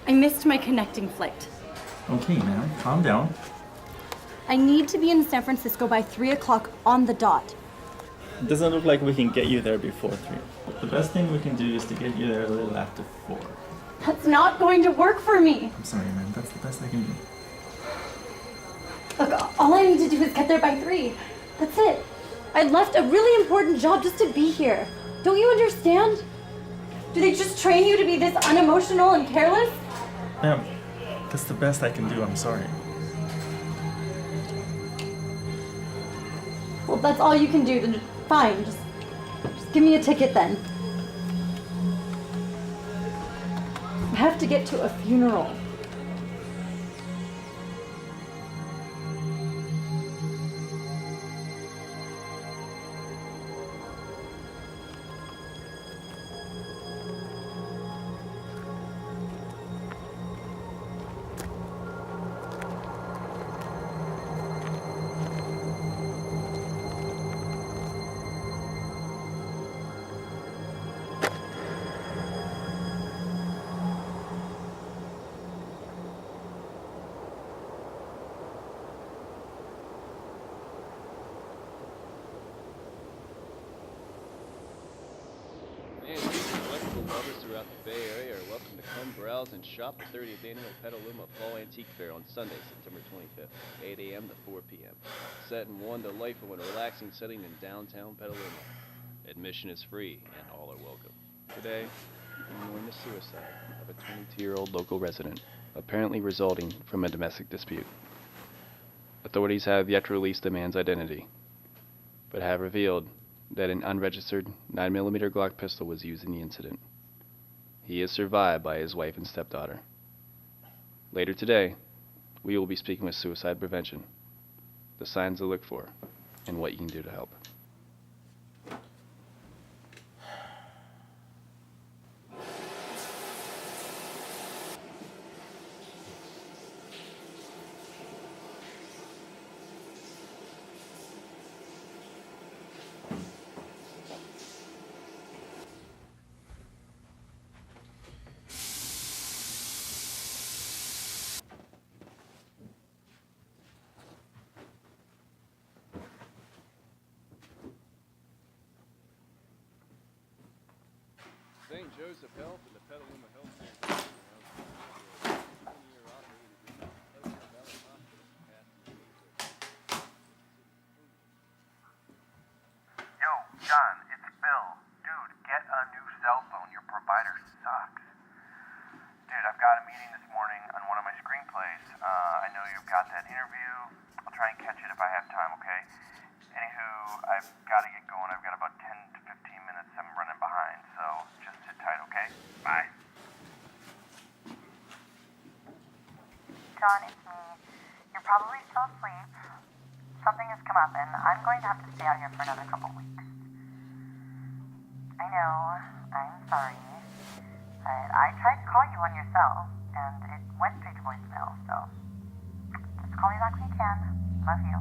I missed my connecting flight. Okay, man, calm down. I need to be in San Francisco by 3 o'clock on the dot. It doesn't look like we can get you there before 3. The best thing we can do is to get you there a little after 4. That's not going to work for me. I'm sorry, man. That's the best I can do. Look, all I need to do is get there by 3. That's it. I left a really important job just to be here. Don't you understand? Do they just train you to be this unemotional and careless? Ma'am, that's the best I can do. I'm sorry. Well, if that's all you can do, then fine. Just give me a ticket then. I have to get to a funeral. Throughout the Bay Area are welcome to come browse and shop the 30th Annual Petaluma Fall Antique Fair on Sunday, September 25th, 8 a.m. to 4 p.m. Set in one delightful and relaxing setting in downtown Petaluma. Admission is free and all are welcome. Today, you can mourn the suicide of a 22-year-old local resident, apparently resulting from a domestic dispute. Authorities have yet to release the man's identity, but have revealed that an unregistered 9mm Glock pistol was used in the incident. He is survived by his wife and stepdaughter. Later today, we will be speaking with suicide prevention, the signs to look for, and what you can do to help. St. Joseph Health and the Petaluma Health Center. Yo, John, it's Bill. Dude, get a new cell phone. Your provider sucks. Dude, I've got a meeting this morning on one of my screenplays. I know you've got that interview. I'll try and catch it if I have time, okay? Anywho, I've got to get going. I've got about 10 to 15 minutes. I'm running behind, so just sit tight, okay? Bye. John, it's me. You're probably still asleep. Something has come up, and I'm going to have to stay out here for another couple weeks. I know. I'm sorry. But I tried to call you on your cell, and it went straight to voicemail, so just call me back when you can. Love you.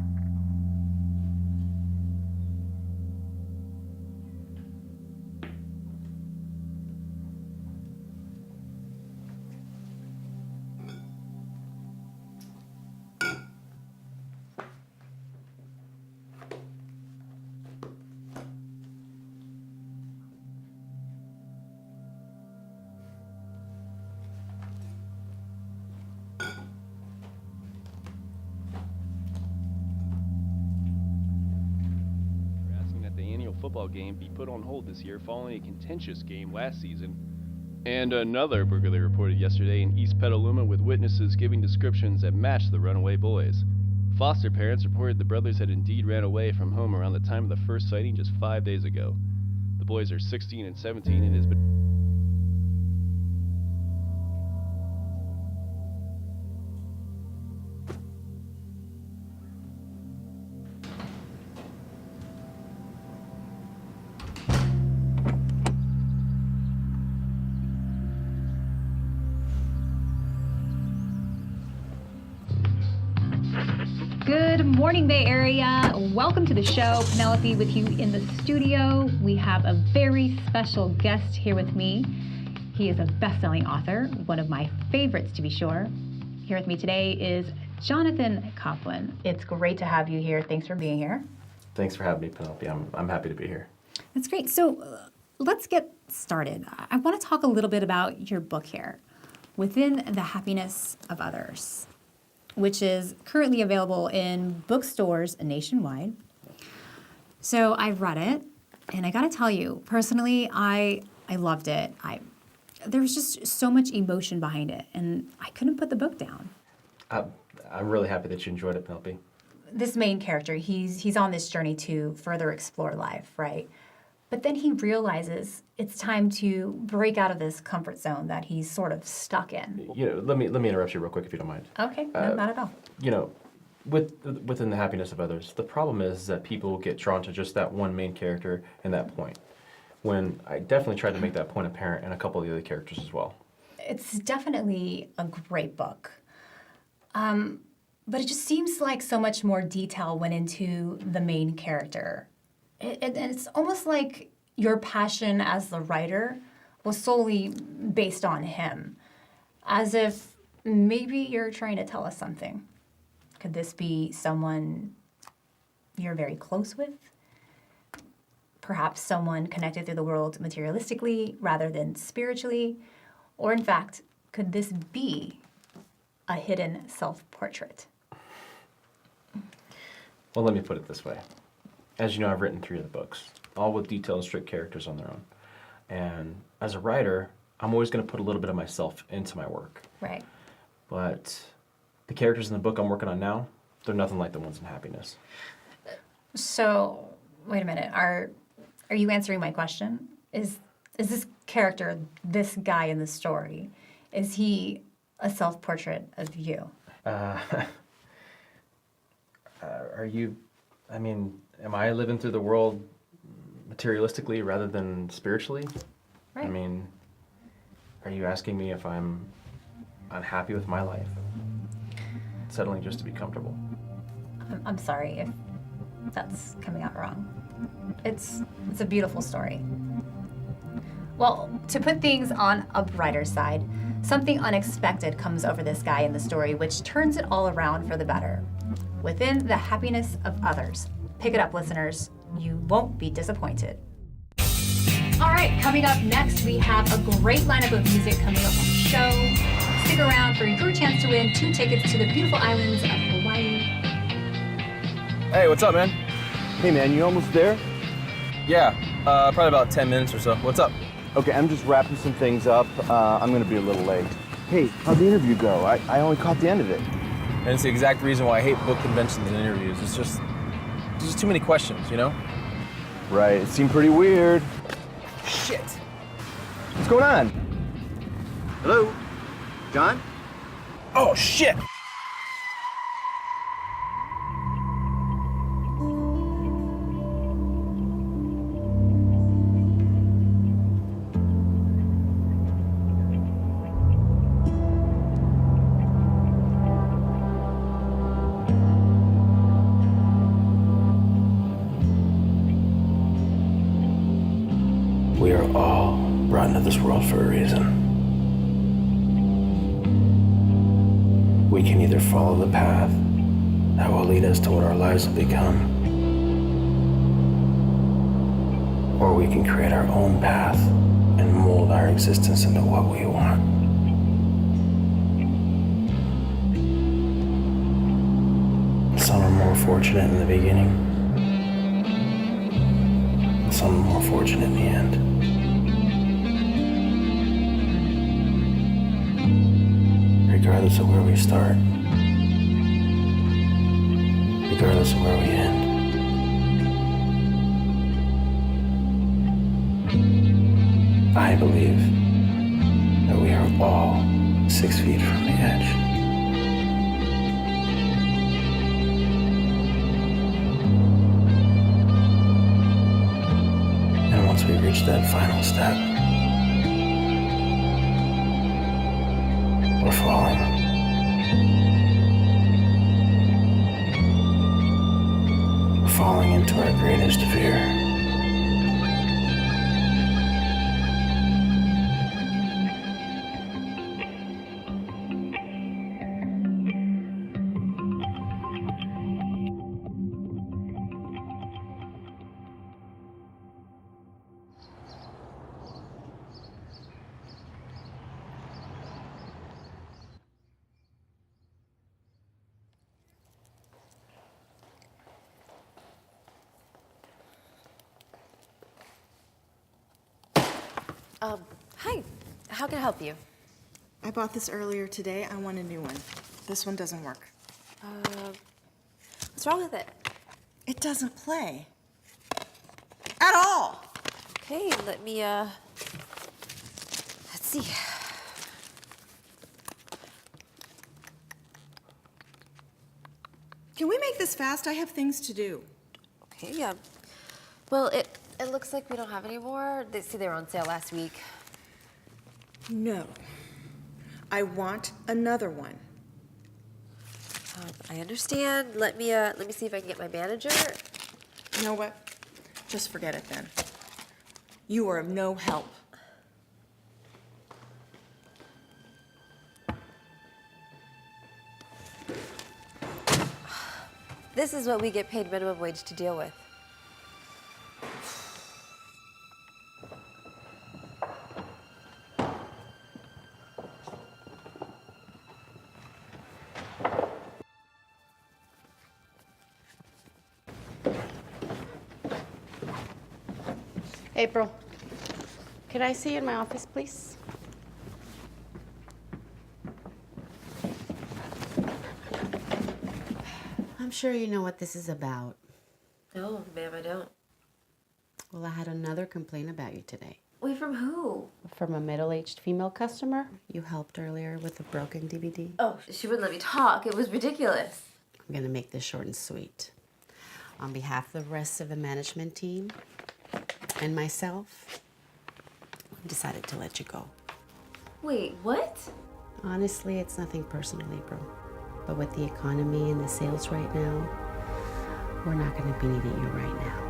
Football game be put on hold this year following a contentious game last season. And another burglary reported yesterday in East Petaluma with witnesses giving descriptions that matched the runaway boys. Foster parents reported the brothers had indeed ran away from home around the time of the first sighting just 5 days ago. The boys are 16 and 17 and has been Good morning, Bay Area. Welcome to the show. Penelope with you in the studio. We have a very special guest here with me. He is a best-selling author, one of my favorites to be sure. Here with me today is Jonathan Coplin. It's great to have you here. Thanks for being here. Thanks for having me, Penelope. I'm happy to be here. That's great. So let's get started. I want to talk a little bit about your book here, Within the Happiness of Others, which is currently available in bookstores nationwide. So I read it, and I gotta tell you, personally, I loved it. There was just so much emotion behind it, and I couldn't put the book down. I'm really happy that you enjoyed it, Penelope. This main character, he's on this journey to further explore life, right? But then he realizes it's time to break out of this comfort zone that he's sort of stuck in. Let me interrupt you real quick if you don't mind. Okay, no, not at all. Within the happiness of others, the problem is that people get drawn to just that one main character and that point. When I definitely tried to make that point apparent in a couple of the other characters as well. It's definitely a great book. But it just seems like so much more detail went into the main character. And it's almost like your passion as the writer was solely based on him, as if maybe you're trying to tell us something. Could this be someone you're very close with? Perhaps someone connected through the world materialistically rather than spiritually? Or in fact, could this be a hidden self-portrait? Well, let me put it this way. As you know, I've written 3 of the books, all with detailed, strict characters on their own. And as a writer, I'm always going to put a little bit of myself into my work. Right. But the characters in the book I'm working on now, they're nothing like the ones in Happiness. So, wait a minute. Are you answering my question? Is this character, this guy in the story, is he a self-portrait of you? Am I living through the world materialistically rather than spiritually? Right. Are you asking me if I'm unhappy with my life? Settling just to be comfortable. I'm sorry if that's coming out wrong. It's a beautiful story. Well, to put things on a brighter side, something unexpected comes over this guy in the story, which turns it all around for the better. Within the Happiness of Others. Pick it up, listeners. You won't be disappointed. All right, coming up next, we have a great lineup of music coming up on the show. Stick around for your chance to win 2 tickets to the beautiful islands of Hawaii. Hey, what's up, man? Hey, man, you almost there? Yeah, probably about 10 minutes or so. What's up? Okay, I'm just wrapping some things up. I'm gonna be a little late. Hey, how'd the interview go? I only caught the end of it. And it's the exact reason why I hate book conventions and interviews. There's just too many questions, you know? Right, it seemed pretty weird. Shit! What's going on? Hello? John? Oh, shit! We are all brought into this world for a reason. We can either follow the path that will lead us to what our lives will become, or we can create our own path and mold our existence into what we want. Some are more fortunate in the beginning, some are more fortunate in the end. Regardless of where we start, regardless of where we end, I believe that we are all 6 feet from the edge. And once we reach that final step, we're falling. We're falling into our greatest fear. Hi. How can I help you? I bought this earlier today. I want a new one. This one doesn't work. What's wrong with it? It doesn't play. At all! Okay, let me, let's see. Can we make this fast? I have things to do. Okay, yeah. Well, it looks like we don't have any more. They were on sale last week. No. I want another one. I understand. Let me see if I can get my manager. You know what? Just forget it then. You are of no help. This is what we get paid minimum wage to deal with. April, could I see you in my office, please? I'm sure you know what this is about. No, ma'am, I don't. Well, I had another complaint about you today. Wait, from who? From a middle-aged female customer you helped earlier with a broken DVD. Oh, she wouldn't let me talk. It was ridiculous. I'm gonna make this short and sweet. On behalf of the rest of the management team and myself, I've decided to let you go. Wait, what? Honestly, it's nothing personal, April. But with the economy and the sales right now, we're not going to be needing you right now.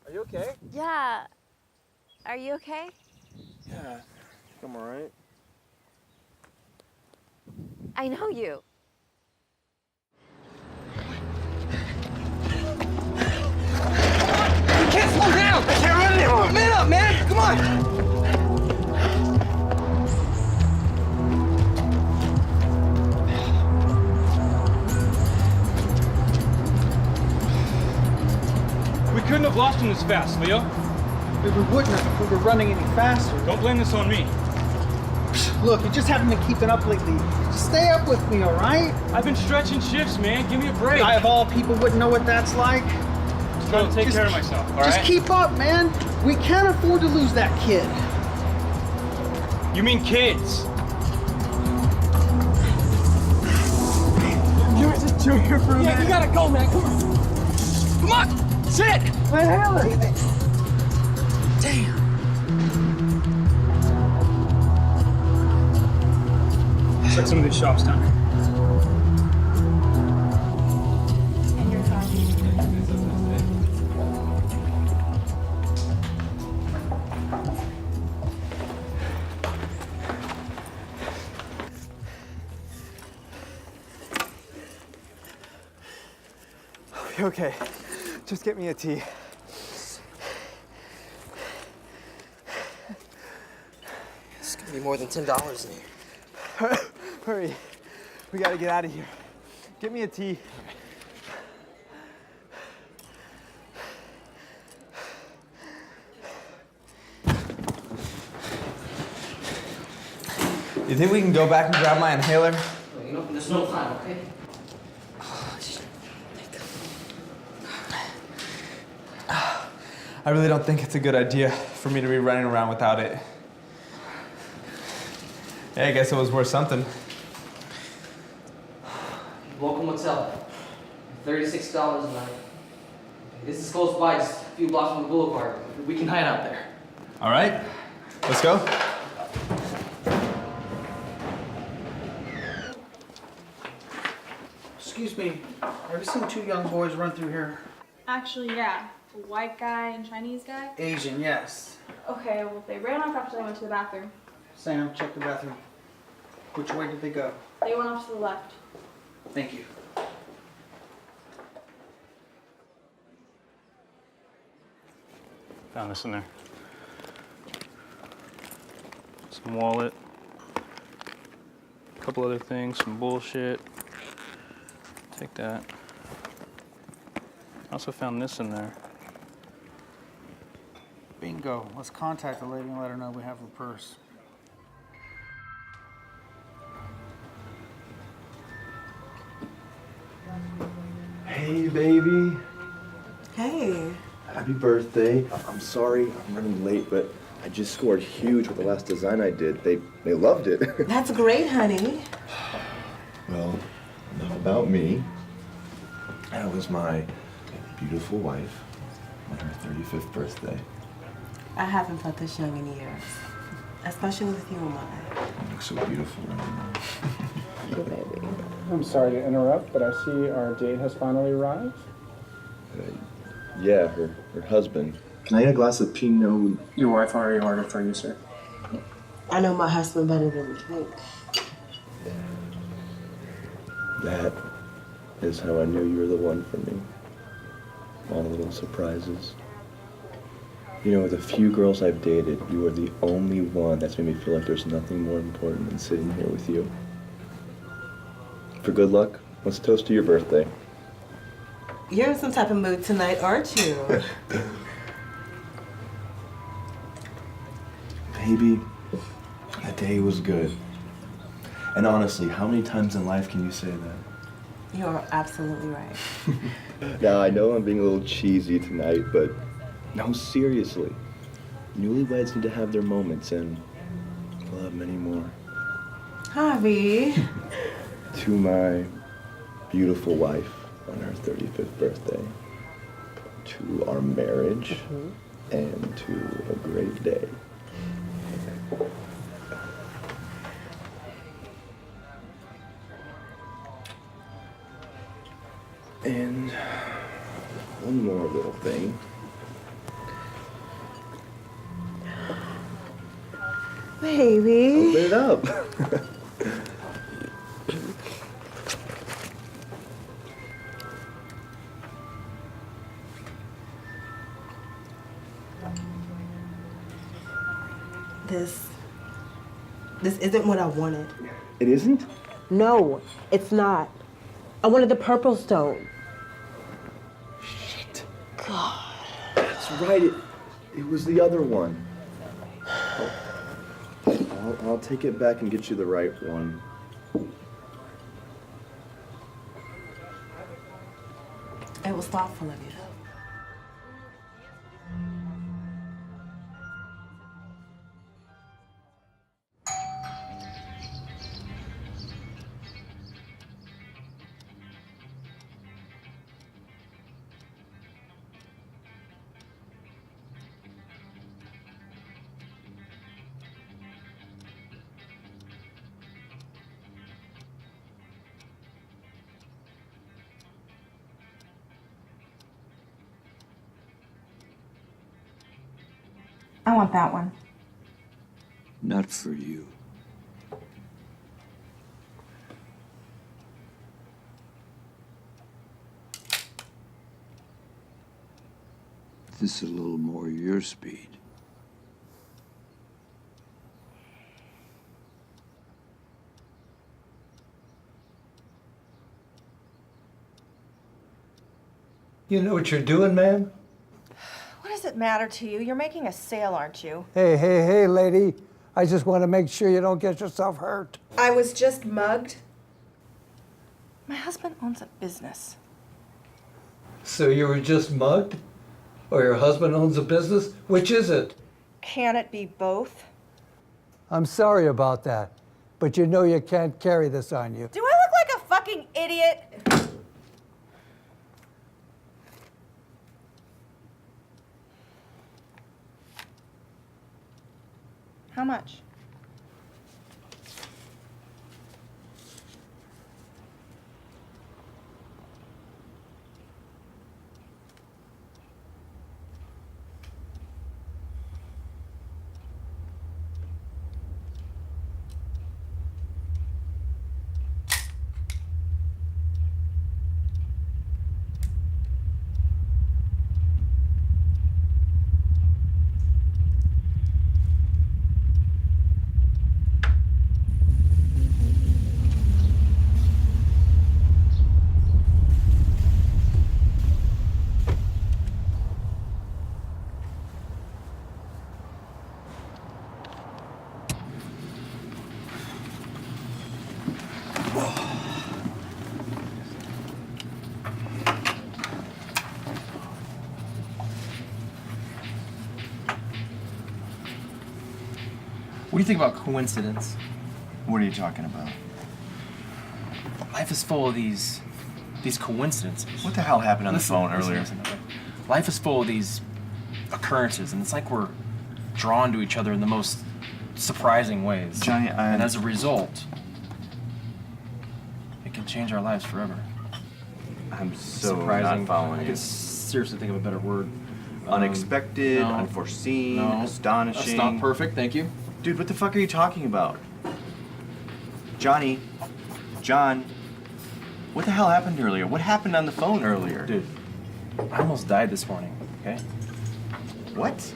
Are you okay? Yeah. Are you okay? Yeah, I'm all right. I know you. You can't slow down! I can't run anymore! Man up, man! Come on! We couldn't have lost him this fast, Leo. We wouldn't have if we were running any faster. Don't blame this on me. Look, you just haven't been keeping up lately. Just stay up with me, all right? I've been stretching shifts, man. Give me a break. I, of all people, wouldn't know what that's like. Just trying to take care of myself, all right? Just keep up, man. We can't afford to lose that kid. You mean kids? You're here for a minute. Yeah, you gotta go, man. Come on. Come on! Sit! What the hell? Damn. Check some of these shops down here. Okay, just get me a tea. It's gonna be more than $10 in here. Hurry, we gotta get out of here. Get me a tea. You think we can go back and grab my inhaler? You know, there's no time, okay? I really don't think it's a good idea for me to be running around without it. Yeah, I guess it was worth something. Local motel. $36 a night. This is close by, just a few blocks from the boulevard. We can hide out there. All right, let's go. Excuse me, have you seen two young boys run through here? Actually, yeah. white guy and Chinese guy? Asian, yes. Okay, well, they ran off after they went to the bathroom. Sam, check the bathroom. Which way did they go? They went off to the left. Thank you. Found this in there. Some wallet. A couple other things, some bullshit. Take that. I also found this in there. Bingo. Let's contact the lady and let her know we have her purse. Hey, baby. Hey. Happy birthday. I'm sorry I'm running late, but I just scored huge with the last design I did. They loved it. That's great, honey. Well, enough about me. That was my beautiful wife on her 35th birthday. I haven't felt this young in years, especially with you in my life. You look so beautiful right now. You baby. I'm sorry to interrupt, but I see our date has finally arrived. Yeah, her husband. Can I get a glass of Pinot? Your wife already ordered for you, sir. I know my husband better than you think. That is how I knew you were the one for me. All the little surprises. You know, with the few girls I've dated, you are the only one that's made me feel like there's nothing more important than sitting here with you. For good luck, let's toast to your birthday. You're in some type of mood tonight, aren't you? Baby, that day was good. And honestly, how many times in life can you say that? You're absolutely right. Now, I know I'm being a little cheesy tonight, but no, seriously. Newlyweds need to have their moments, and we'll have many more. Javi. To my beautiful wife on her 35th birthday, to our marriage, and to a great day. And one more little thing. Baby. Open it up. This isn't what I wanted. It isn't? No, it's not. I wanted the purple stone. Shit. God. That's right. It was the other one. I'll take it back and get you the right one. It was thoughtful of you. I want that one. Not for you. This is a little more your speed. You know what you're doing, ma'am? What does it matter to you? You're making a sale, aren't you? Hey, lady. I just want to make sure you don't get yourself hurt. I was just mugged. My husband owns a business. So you were just mugged? Or your husband owns a business? Which is it? Can it be both? I'm sorry about that, but you know you can't carry this on you. Do I look like a fucking idiot? How much? do you think about coincidence? What are you talking about? Life is full of these coincidences. What the hell happened on the phone earlier? Listen. Life is full of these occurrences, and it's like we're drawn to each other in the most surprising ways. Johnny, and as a result, it can change our lives forever. I'm so surprising. not following I you. could seriously think of a better word. Unexpected, no. unforeseen, No. astonishing. That's not perfect, thank you. Dude, what the fuck are you talking about? Johnny, John, what the hell happened earlier? What happened on the phone earlier? Dude, I almost died this morning, okay? What?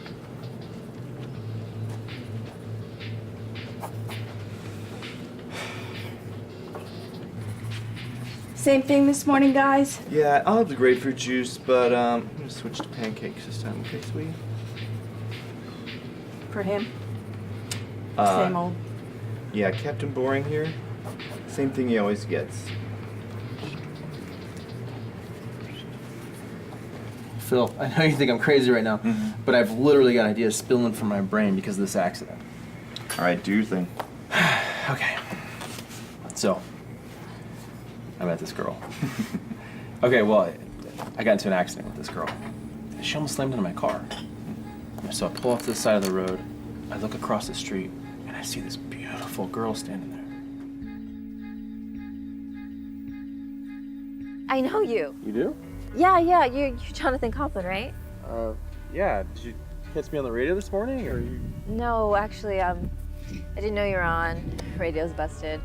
Same thing this morning, guys? Yeah, I'll have the grapefruit juice, but I'm gonna switch to pancakes this time, okay, sweetie? For him? Uh, Same old. Yeah, Captain Boring here. Same thing he always gets. Phil, I know you think I'm crazy right now, but I've literally got ideas spilling from my brain because of this accident. All right, do your thing. Okay. So, I met this girl. Okay, well, I got into an accident with this girl. She almost slammed into my car. So I pull off to the side of the road, I look across the street, and I see this beautiful girl standing there. I know you. You do? Yeah, you're Jonathan Copeland, right? Yeah. Did you catch me on the radio this morning, or you? No, actually, I didn't know you were on. Radio's busted.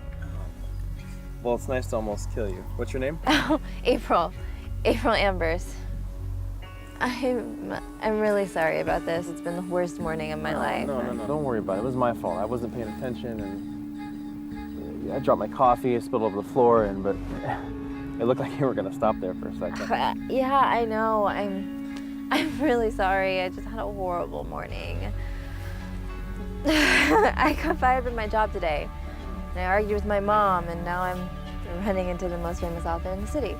Well, it's nice to almost kill you. What's your name? Oh, April Ambers. I'm really sorry about this. It's been the worst morning of my life. No. Don't worry about it. It was my fault. I wasn't paying attention, and I dropped my coffee. I spilled over the floor, but it looked like you were gonna stop there for a second. Yeah, I know. I'm really sorry. I just had a horrible morning. I got fired from my job today. And I argued with my mom, and now I'm running into the most famous author in the city.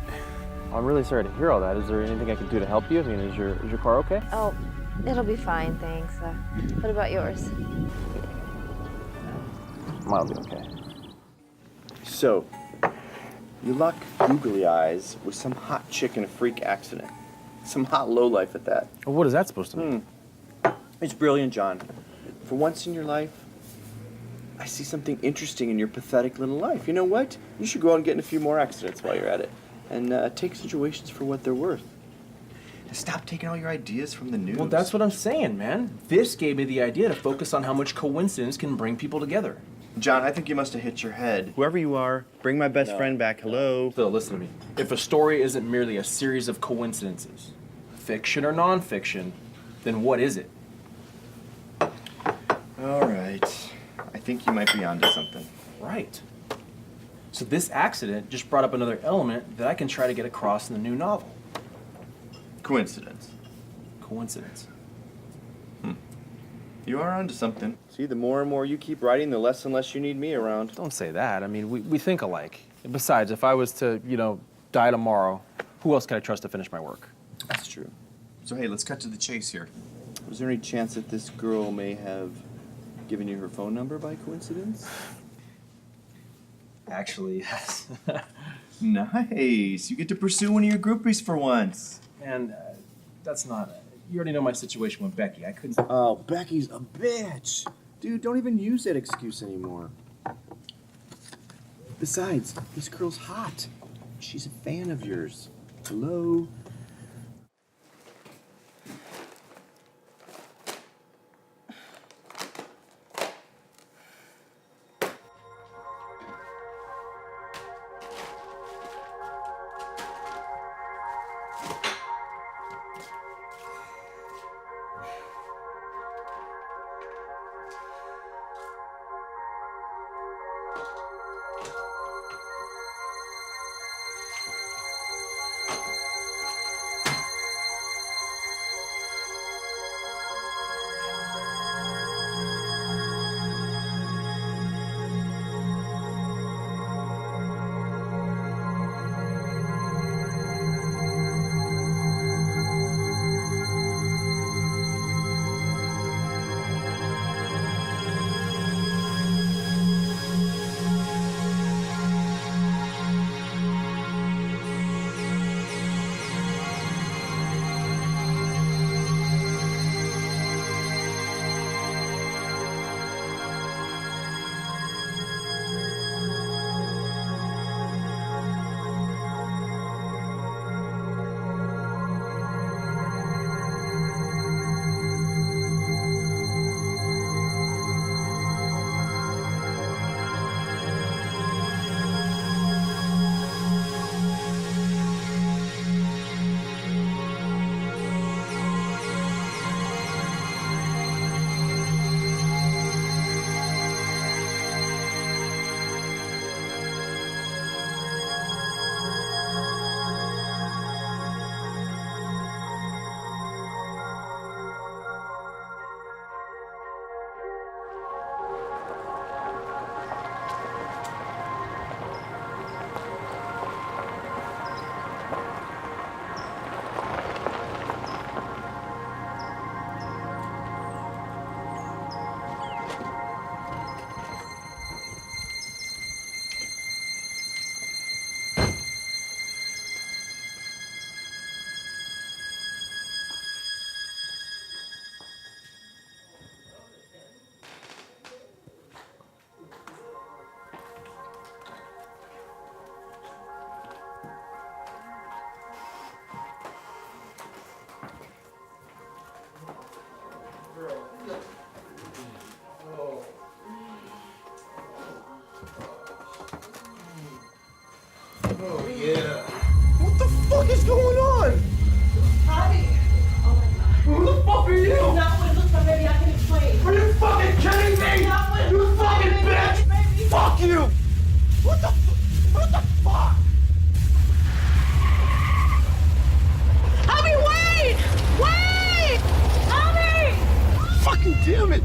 I'm really sorry to hear all that. Is there anything I can do to help you? I mean, is your car okay? Oh, it'll be fine, thanks. What about yours? Mine'll be okay. So, you luck googly eyes with some hot chick in a freak accident. Some hot lowlife at that. Well, what is that supposed to mean? It's brilliant, John. For once in your life, I see something interesting in your pathetic little life. You know what? You should go out and get in a few more accidents while you're at it. And take situations for what they're worth. Stop taking all your ideas from the news. Well, that's what I'm saying, man. This gave me the idea to focus on how much coincidence can bring people together. John, I think you must have hit your head. Whoever you are, bring my best friend back. Hello? Phil, listen to me. If a story isn't merely a series of coincidences, fiction or nonfiction, then what is it? All right. I think you might be onto something. Right. So this accident just brought up another element that I can try to get across in the new novel. Coincidence. Coincidence. You are onto something. See, the more and more you keep writing, the less and less you need me around. Don't say that. I mean, we think alike. Besides, if I was to, die tomorrow, who else can I trust to finish my work? That's true. So, hey, let's cut to the chase here. Was there any chance that this girl may have given you her phone number by coincidence? Actually, yes. Nice. You get to pursue one of your groupies for once. And that's not... You already know my situation with Becky. I couldn't... Oh, Becky's a bitch. Dude, don't even use that excuse anymore. Besides, this girl's hot. She's a fan of yours. Hello? Oh, yeah. What the fuck is going on? Javi! Oh my god. Who the fuck are you? Not when look, baby, I can explain. Are you fucking kidding me? Not when You fucking bitch! baby. Fuck you! What the fuck? Javi, wait! Wait! Javi! Fucking damn it!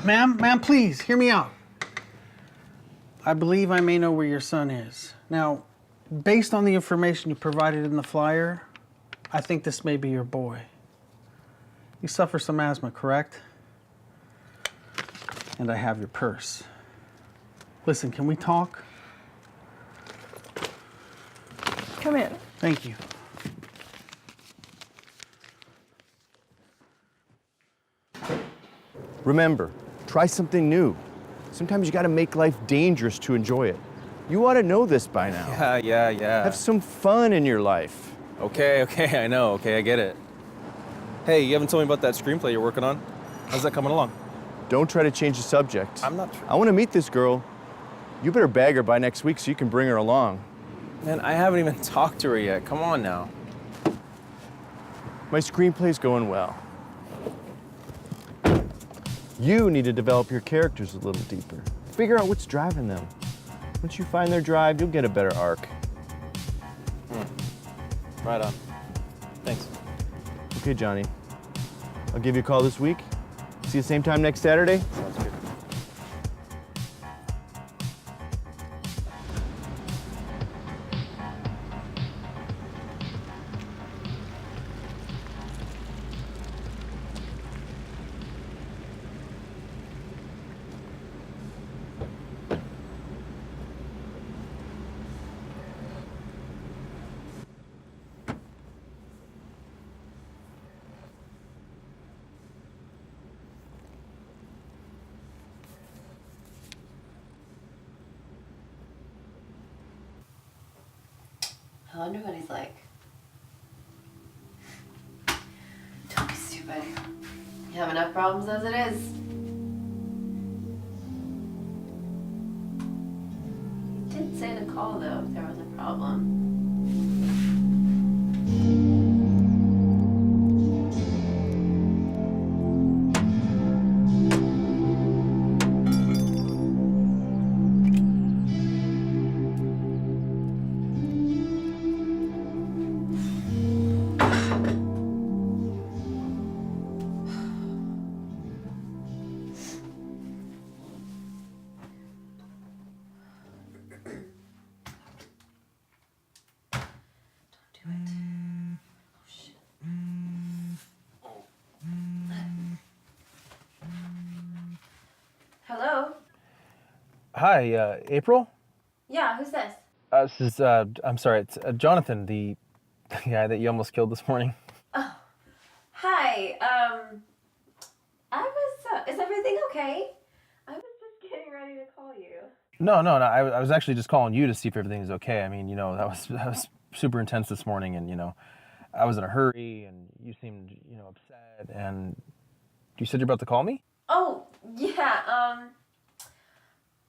Ma'am, please, hear me out. I believe I may know where your son is. Now, based on the information you provided in the flyer, I think this may be your boy. You suffer some asthma, correct? And I have your purse. Listen, can we talk? Come in. Thank you. Remember, try something new. Sometimes you gotta make life dangerous to enjoy it. You ought to know this by now. Yeah. Have some fun in your life. Okay, I know. Okay, I get it. Hey, you haven't told me about that screenplay you're working on. How's that coming along? Don't try to change the subject. I'm not. I want to meet this girl. You better bag her by next week so you can bring her along. Man, I haven't even talked to her yet. Come on now. My screenplay's going well. You need to develop your characters a little deeper. Figure out what's driving them. Once you find their drive, you'll get a better arc. Right on. Thanks. Okay, Johnny. I'll give you a call this week. See you same time next Saturday. Sounds good. I wonder what he's like. Don't be stupid. You have enough problems as it is. He did say to call though if there was a problem. Hello? Hi, April? Yeah, who's this? This is, I'm sorry, it's Jonathan, the guy that you almost killed this morning. Oh, hi. Is everything okay? I was just getting ready to call you. No, I was actually just calling you to see if everything's okay. I mean, that was super intense this morning, and, I was in a hurry, and you seemed, upset, and you said you're about to call me? Oh, yeah,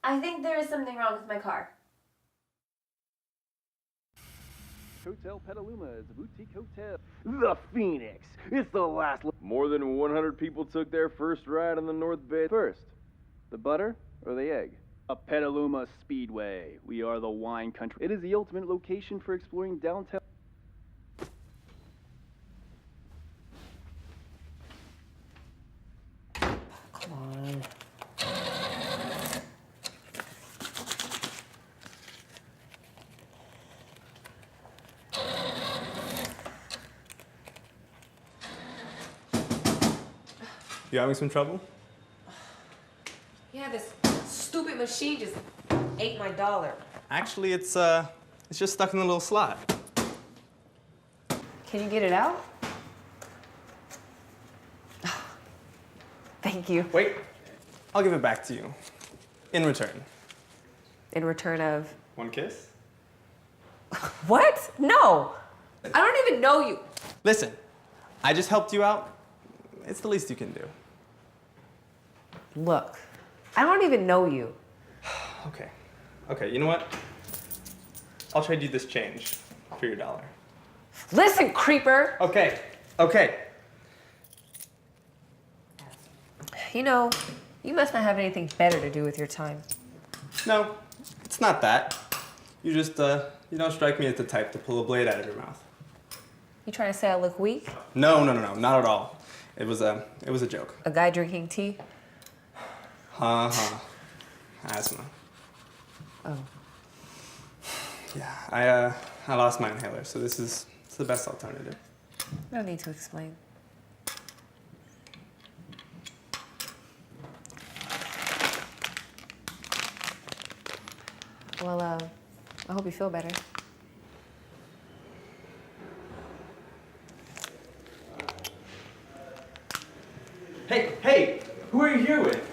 I think there is something wrong with my car. Hotel Petaluma is a boutique hotel. The Phoenix. It's the last. More than 100 people took their first ride on the North Bay. First, the butter or the egg? A Petaluma Speedway. We are the wine country. It is the ultimate location for exploring downtown. Come on. You having some trouble? Yeah, this stupid machine just ate my dollar. Actually, it's just stuck in the little slot. Can you get it out? Thank you. Wait, I'll give it back to you. In return. In return of? One kiss? What? No! I don't even know you. Listen, I just helped you out. It's the least you can do. Look, I don't even know you. Okay, you know what? I'll trade you this change for your dollar. Listen, creeper! Okay. You must not have anything better to do with your time. No, it's not that. You just, you don't strike me as the type to pull a blade out of your mouth. You trying to say I look weak? No, not at all. It was a joke. A guy drinking tea? Asthma. Oh. Yeah, I lost my inhaler, so it's the best alternative. No need to explain. Well, I hope you feel better. Hey, who are you here with?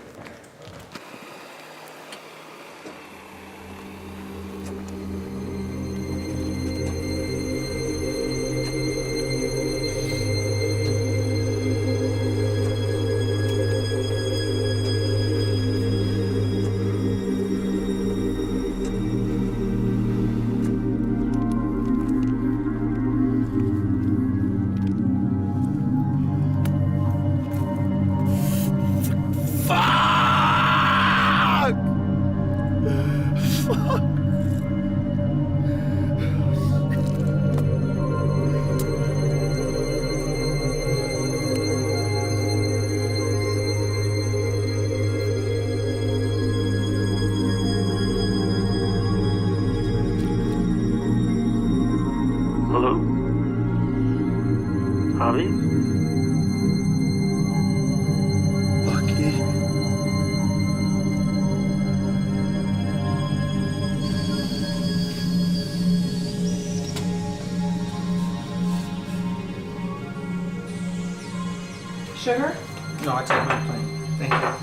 Sugar? No, I take my plane. Thank you.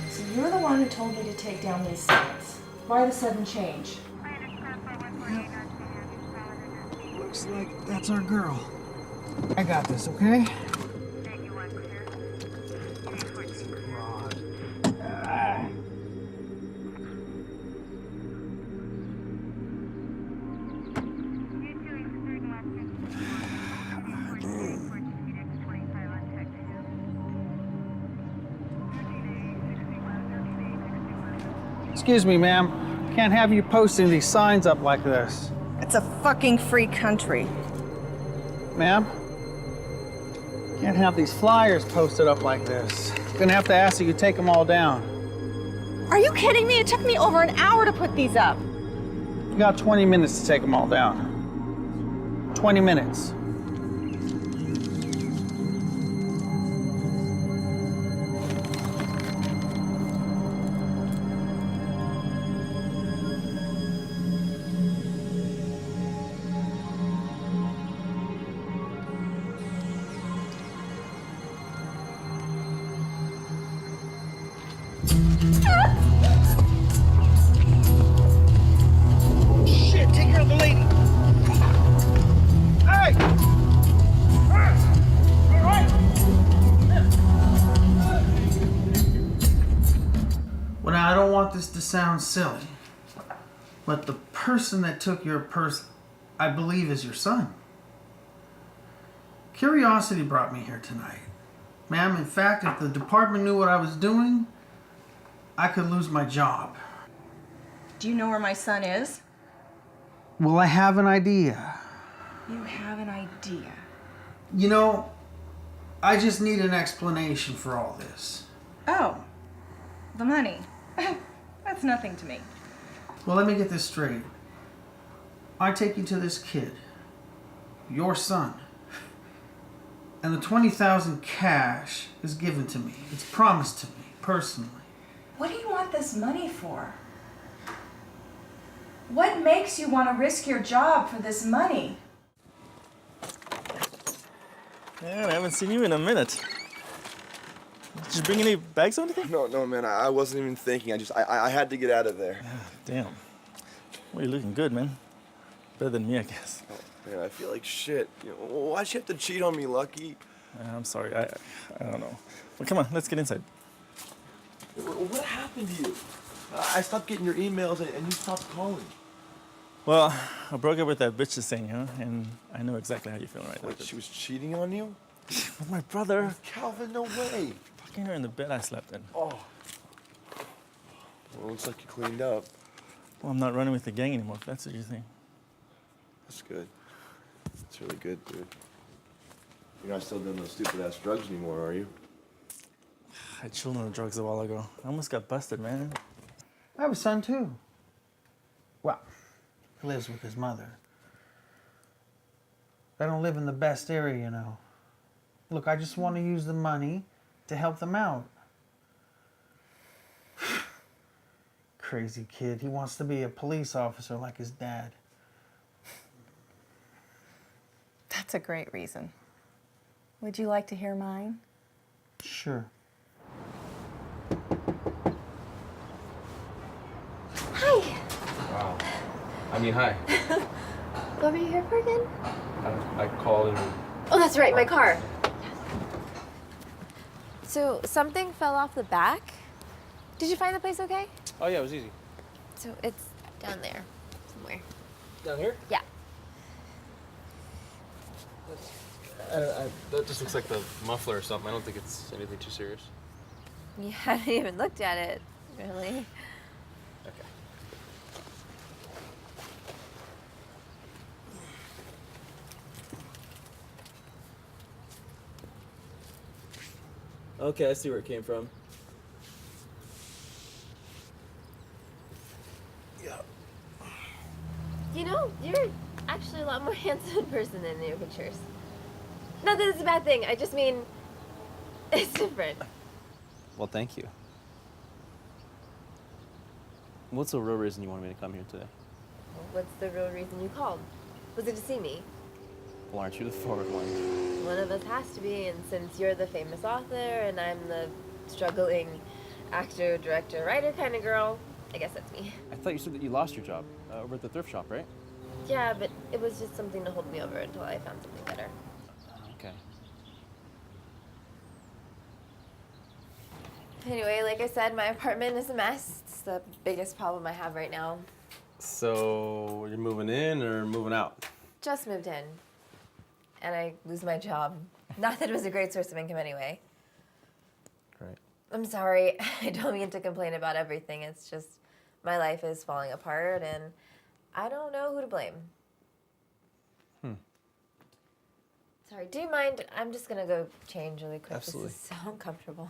So you're the one who told me to take down these signs. Why the sudden change? Looks like that's our girl. I got this, okay? Excuse me, ma'am. Can't have you posting these signs up like this. It's a fucking free country. Ma'am? Can't have these flyers posted up like this. Gonna have to ask that you take them all down. Are you kidding me? It took me over an hour to put these up. You got 20 minutes to take them all down. 20 minutes. Shit, take care of the lady. Hey! All right. Well, now, I don't want this to sound silly, but the person that took your purse, I believe, is your son. Curiosity brought me here tonight. Ma'am, in fact, if the department knew what I was doing, I could lose my job. Do you know where my son is? Well, I have an idea. You have an idea. You know, I just need an explanation for all this. Oh, the money. That's nothing to me. Well, let me get this straight. I take you to this kid, your son, and the $20,000 cash is given to me. It's promised to me, personally. What do you want this money for? What makes you want to risk your job for this money? Man, I haven't seen you in a minute. Did you bring any bags or anything? No, man. I wasn't even thinking. I had to get out of there. Damn. Well, you're looking good, man. Better than me, I guess. Oh, man, I feel like shit. You know, why'd you have to cheat on me, Lucky? I'm sorry. I don't know. Well, come on, let's get inside. What happened to you? I stopped getting your emails and you stopped calling. Well, I broke up with that bitch this thing, huh? And I know exactly how you feel right now. Wait, she was cheating on you? With my brother. With Calvin, no way. Fucking her in the bed I slept in. Oh. Well, looks like you cleaned up. Well, I'm not running with the gang anymore, if that's what you think. That's good. That's really good, dude. You're not still doing those stupid-ass drugs anymore, are you? I chilled on the drugs a while ago. I almost got busted, man. I have a son, too. Well, he lives with his mother. They don't live in the best area, you know. Look, I just want to use the money to help them out. Crazy kid. He wants to be a police officer like his dad. That's a great reason. Would you like to hear mine? Sure. Hi. Wow. I mean, hi. What were you here for again? I called and... Oh, that's right, my car. So something fell off the back. Did you find the place okay? Oh yeah, it was easy. So it's down there somewhere. Down here? Yeah. That just looks like the muffler or something. I don't think it's anything too serious. You haven't even looked at it, really. Okay. Okay, I see where it came from. Yeah. You know, you're actually a lot more handsome in person than in your pictures. Not that it's a bad thing. I just mean, it's different. Well, thank you. What's the real reason you wanted me to come here today? What's the real reason you called? Was it to see me? Well, aren't you the forward one? One of us has to be, and since you're the famous author and I'm the struggling actor, director, writer kind of girl, I guess that's me. I thought you said that you lost your job over at the thrift shop, right? Yeah, but it was just something to hold me over until I found something better. Okay. Anyway, like I said, my apartment is a mess. It's the biggest problem I have right now. So, you're moving in or moving out? Just moved in. And I lose my job. Not that it was a great source of income anyway. Right. I'm sorry. I don't mean to complain about everything. It's just my life is falling apart and I don't know who to blame. Sorry, do you mind? I'm just gonna go change really quick. Absolutely. This is so uncomfortable.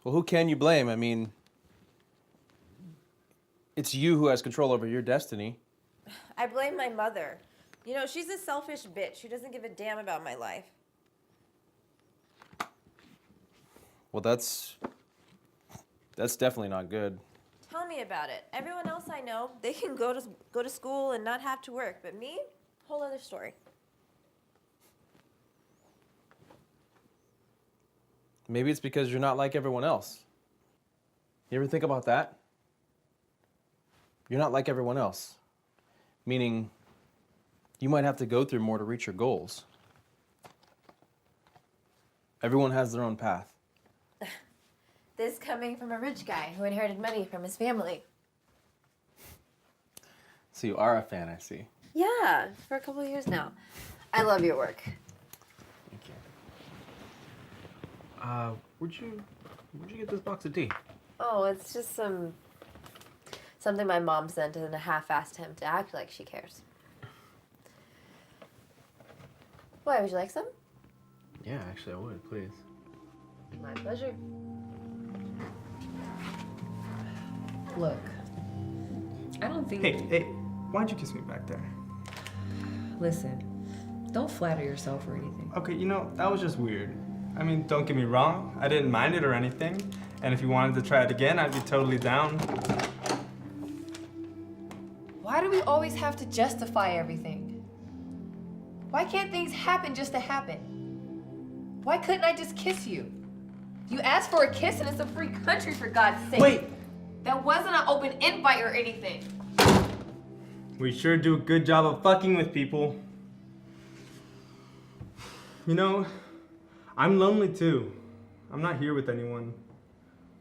Well, who can you blame? I mean, it's you who has control over your destiny. I blame my mother. You know, she's a selfish bitch who doesn't give a damn about my life. Well, that's definitely not good. Tell me about it. Everyone else I know, they can go to school and not have to work, but me, whole other story. Maybe it's because you're not like everyone else. You ever think about that? You're not like everyone else. Meaning, you might have to go through more to reach your goals. Everyone has their own path. This coming from a rich guy who inherited money from his family. So you are a fan, I see. Yeah, for a couple of years now. I love your work. Thank you. Where'd you get this box of tea? Oh, it's just something my mom sent in a half-assed attempt to act like she cares. Why, would you like some? Yeah, actually I would, please. My pleasure. Look, I don't think... Hey, why'd you kiss me back there? Listen, don't flatter yourself or anything. Okay, you know, that was just weird. I mean, don't get me wrong, I didn't mind it or anything. And if you wanted to try it again, I'd be totally down. Why do we always have to justify everything? Why can't things happen just to happen? Why couldn't I just kiss you? You asked for a kiss and it's a free country, for God's sake. Wait! That wasn't an open invite or anything. We sure do a good job of fucking with people. You know, I'm lonely too. I'm not here with anyone.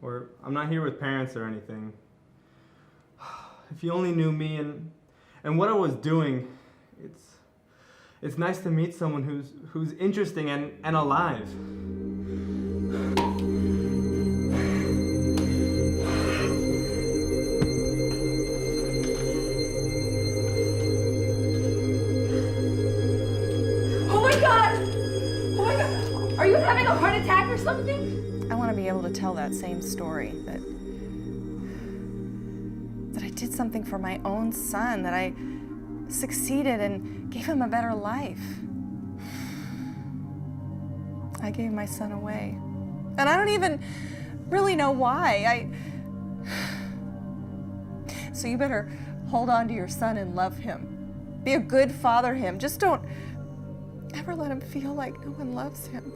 Or I'm not here with parents or anything. If you only knew me and what I was doing, it's nice to meet someone who's interesting and alive. Are you having a heart attack or something? I want to be able to tell that same story, that I did something for my own son, that I succeeded and gave him a better life. I gave my son away. And I don't even really know why. So you better hold on to your son and love him. Be a good father to him. Just don't ever let him feel like no one loves him.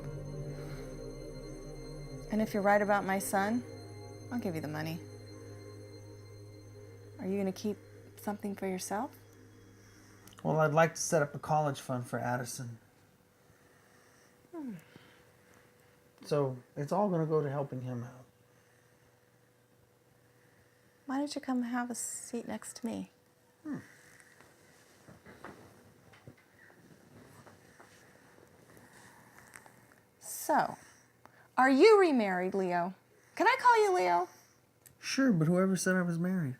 And if you're right about my son, I'll give you the money. Are you gonna keep something for yourself? Well, I'd like to set up a college fund for Addison. So it's all gonna go to helping him out. Why don't you come have a seat next to me? So, are you remarried, Leo? Can I call you Leo? Sure, but whoever said I was married?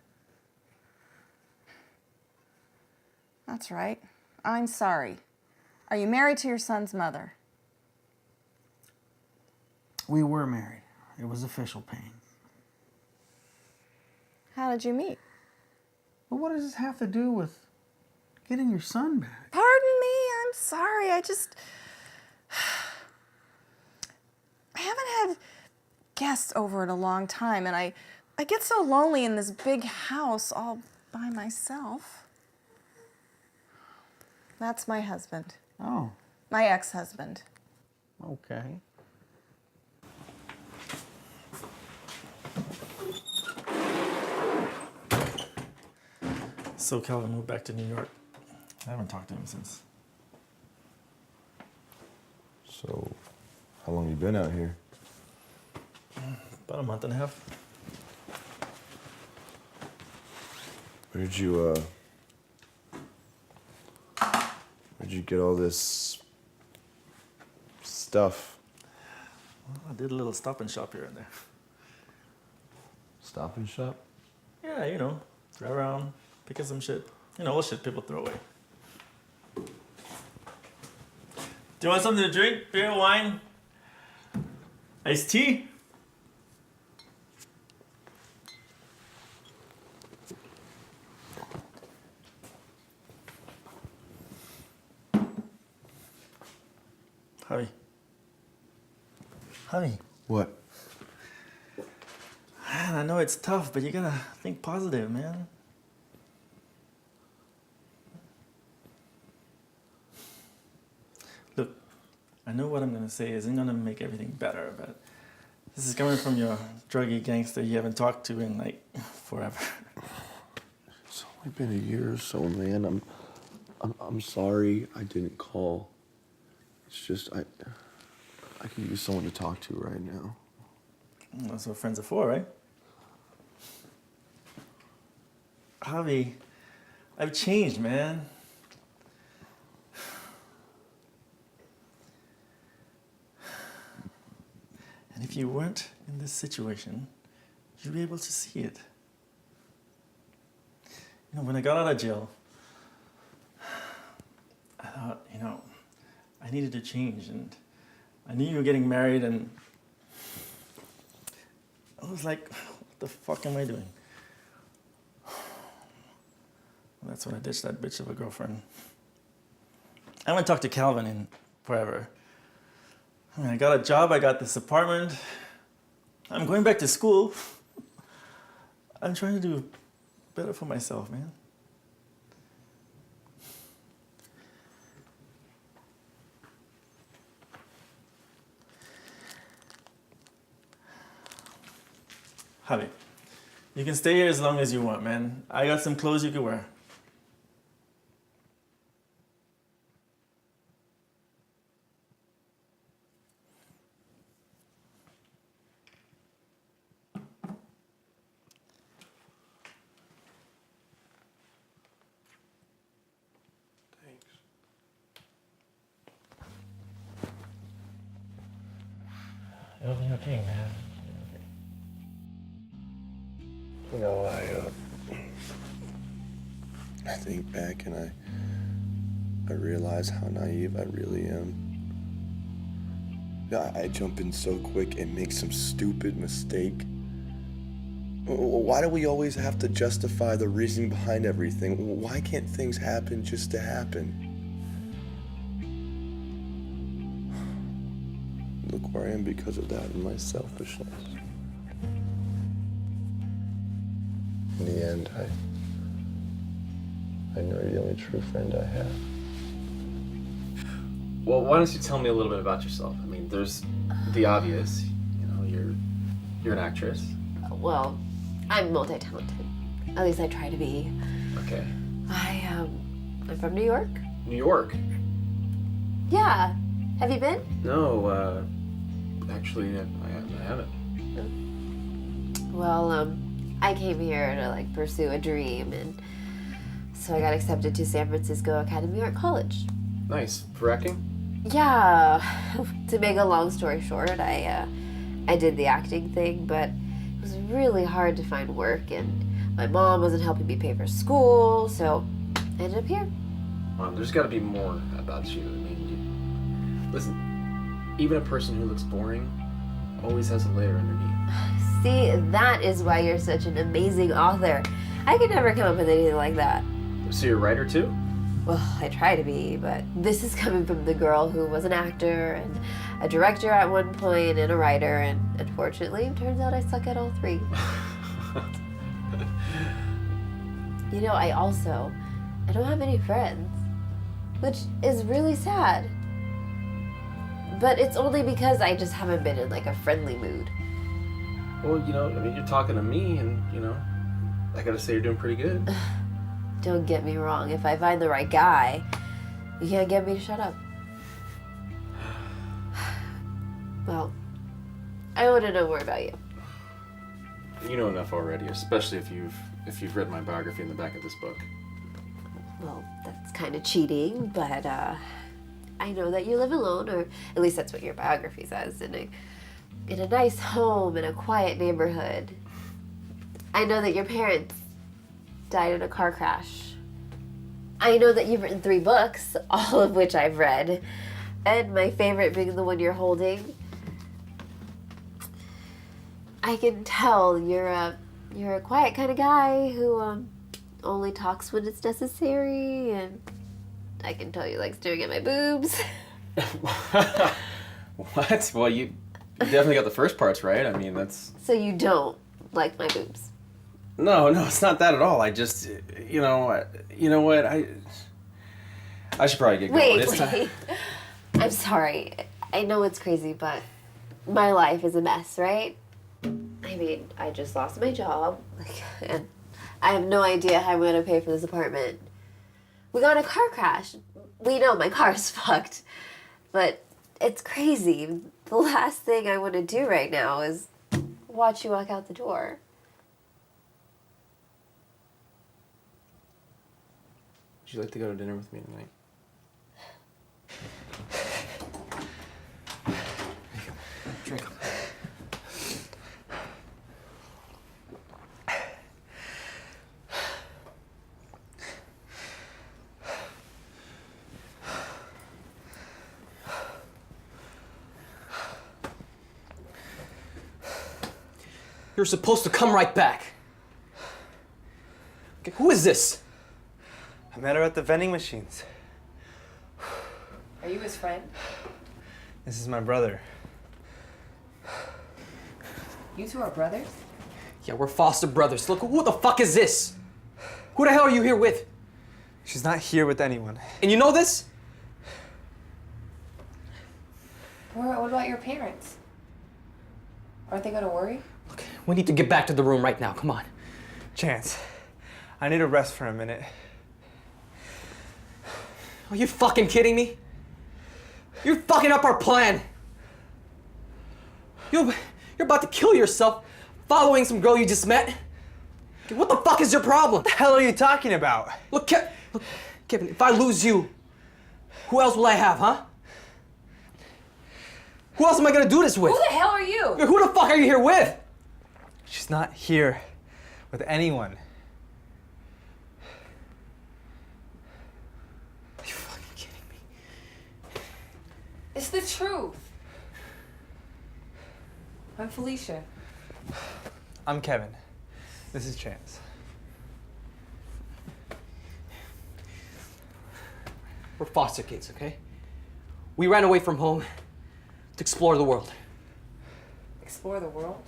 That's right. I'm sorry. Are you married to your son's mother? We were married. It was official, Payne. How did you meet? Well, what does this have to do with getting your son back? Pardon me, I'm sorry. I haven't had guests over in a long time, and I get so lonely in this big house all by myself. That's my husband. Oh. My ex-husband. Okay. So Calvin moved back to New York. I haven't talked to him since. So, how long you been out here? About a month and a half. Where'd you get all this stuff? Well, I did a little stop and shop here and there. Stop and shop? Yeah, you know, drive around, pick up some shit. You know, all shit people throw away. Do you want something to drink? Beer, wine? Iced tea? Javi. Javi. What? Man, I know it's tough, but you gotta think positive, man. Look, I know what I'm gonna say isn't gonna make everything better, but this is coming from your druggy gangster you haven't talked to in like forever. It's only been a year or so, man. I'm sorry I didn't call. It's just I could use someone to talk to right now. That's what friends are for, right? Javi, I've changed, man. And if you weren't in this situation, you'd be able to see it. You know, when I got out of jail, I thought, you know, I needed to change, and I knew you were getting married, and I was like, what the fuck am I doing? Well, that's when I ditched that bitch of a girlfriend. I haven't talked to Calvin in forever. I mean, I got a job, I got this apartment. I'm going back to school. I'm trying to do better for myself, man. Javi, you can stay here as long as you want, man. I got some clothes you can wear. It'll be okay, man. You know, I think back and I realize how naive I really am. I jump in so quick and make some stupid mistake. Why do we always have to justify the reason behind everything? Why can't things happen just to happen? Look where I am because of that and my selfishness. In the end, I know you're the only true friend I have. Well, why don't you tell me a little bit about yourself? I mean, there's the obvious. You know, you're an actress. Well, I'm multi-talented. At least I try to be. Okay. I'm from New York. New York? Yeah. Have you been? No, actually, I haven't. Well, I came here to like pursue a dream, and so I got accepted to San Francisco Academy Art College. Nice. For acting? Yeah. To make a long story short, I did the acting thing, but it was really hard to find work, and my mom wasn't helping me pay for school, so I ended up here. Mom, there's got to be more about you. I mean, listen, even a person who looks boring always has a layer underneath. See, that is why you're such an amazing author. I could never come up with anything like that. So you're a writer too? Well, I try to be, but this is coming from the girl who was an actor and a director at one point and a writer, and unfortunately, it turns out I suck at all three. You know, I don't have any friends, which is really sad. But it's only because I just haven't been in like a friendly mood. Well, you know, I mean, you're talking to me, and, you know, I gotta say you're doing pretty good. Don't get me wrong, if I find the right guy, you can't get me to shut up. Well, I want to know more about you. You know enough already, especially if you've read my biography in the back of this book. Well, that's kind of cheating, but I know that you live alone, or at least that's what your biography says, in a nice home in a quiet neighborhood. I know that your parents died in a car crash. I know that you've written 3 books, all of which I've read, and my favorite being the one you're holding. I can tell you're a quiet kind of guy who only talks when it's necessary, and I can tell you like staring at my boobs. What? Well, you definitely got the first parts right. I mean, that's... So you don't like my boobs? No, it's not that at all. I just, you know what? I should probably get going. Wait. I'm sorry. I know it's crazy, but my life is a mess, right? I mean, I just lost my job, and I have no idea how I'm gonna pay for this apartment. We got in a car crash. We know my car's fucked, but it's crazy. The last thing I want to do right now is watch you walk out the door. Would you like to go to dinner with me tonight? Drink. You're supposed to come right back. Okay, who is this? I met her at the vending machines. Are you his friend? This is my brother. You two are brothers? Yeah, we're foster brothers. Look, who the fuck is this? Who the hell are you here with? She's not here with anyone. And you know this? What about your parents? Aren't they gonna worry? Look, we need to get back to the room right now. Come on. Chance, I need a rest for a minute. Are you fucking kidding me? You're fucking up our plan. You're about to kill yourself following some girl you just met. What the fuck is your problem? What the hell are you talking about? Look, Kevin, if I lose you, who else will I have, huh? Who else am I gonna do this with? Who the hell are you? Who the fuck are you here with? She's not here with anyone. Are you fucking kidding me? It's the truth. I'm Felicia. I'm Kevin. This is Chance. We're foster kids, okay? We ran away from home to explore the world. Explore the world?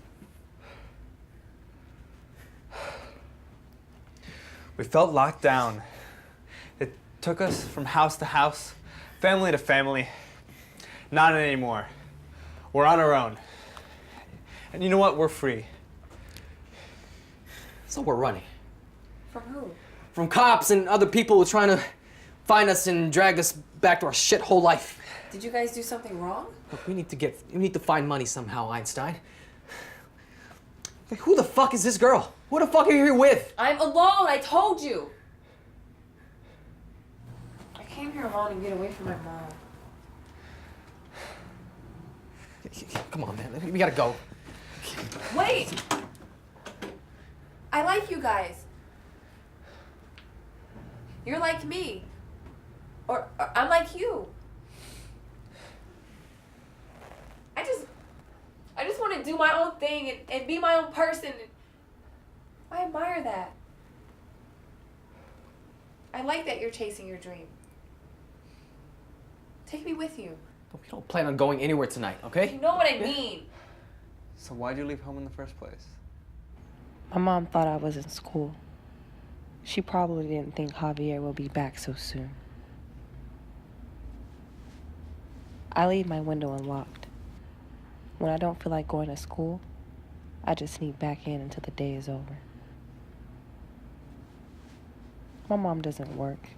We felt locked down. It took us from house to house, family to family. Not anymore. We're on our own. And you know what? We're free. So we're running. From who? From cops and other people who are trying to find us and drag us back to our shithole life. Did you guys do something wrong? Look, we need to find money somehow, Einstein. Like, who the fuck is this girl? Who the fuck are you here with? I'm alone, I told you! I came here alone and get away from my mom. Come on, man, we gotta go. Wait! I like you guys. You're like me. Or I'm like you. I just want to do my own thing and be my own person. I admire that. I like that you're chasing your dream. Take me with you. We don't plan on going anywhere tonight, okay? You know what I mean. So why'd you leave home in the first place? My mom thought I was in school. She probably didn't think Javier will be back so soon. I leave my window unlocked. When I don't feel like going to school, I just sneak back in until the day is over. My mom doesn't work.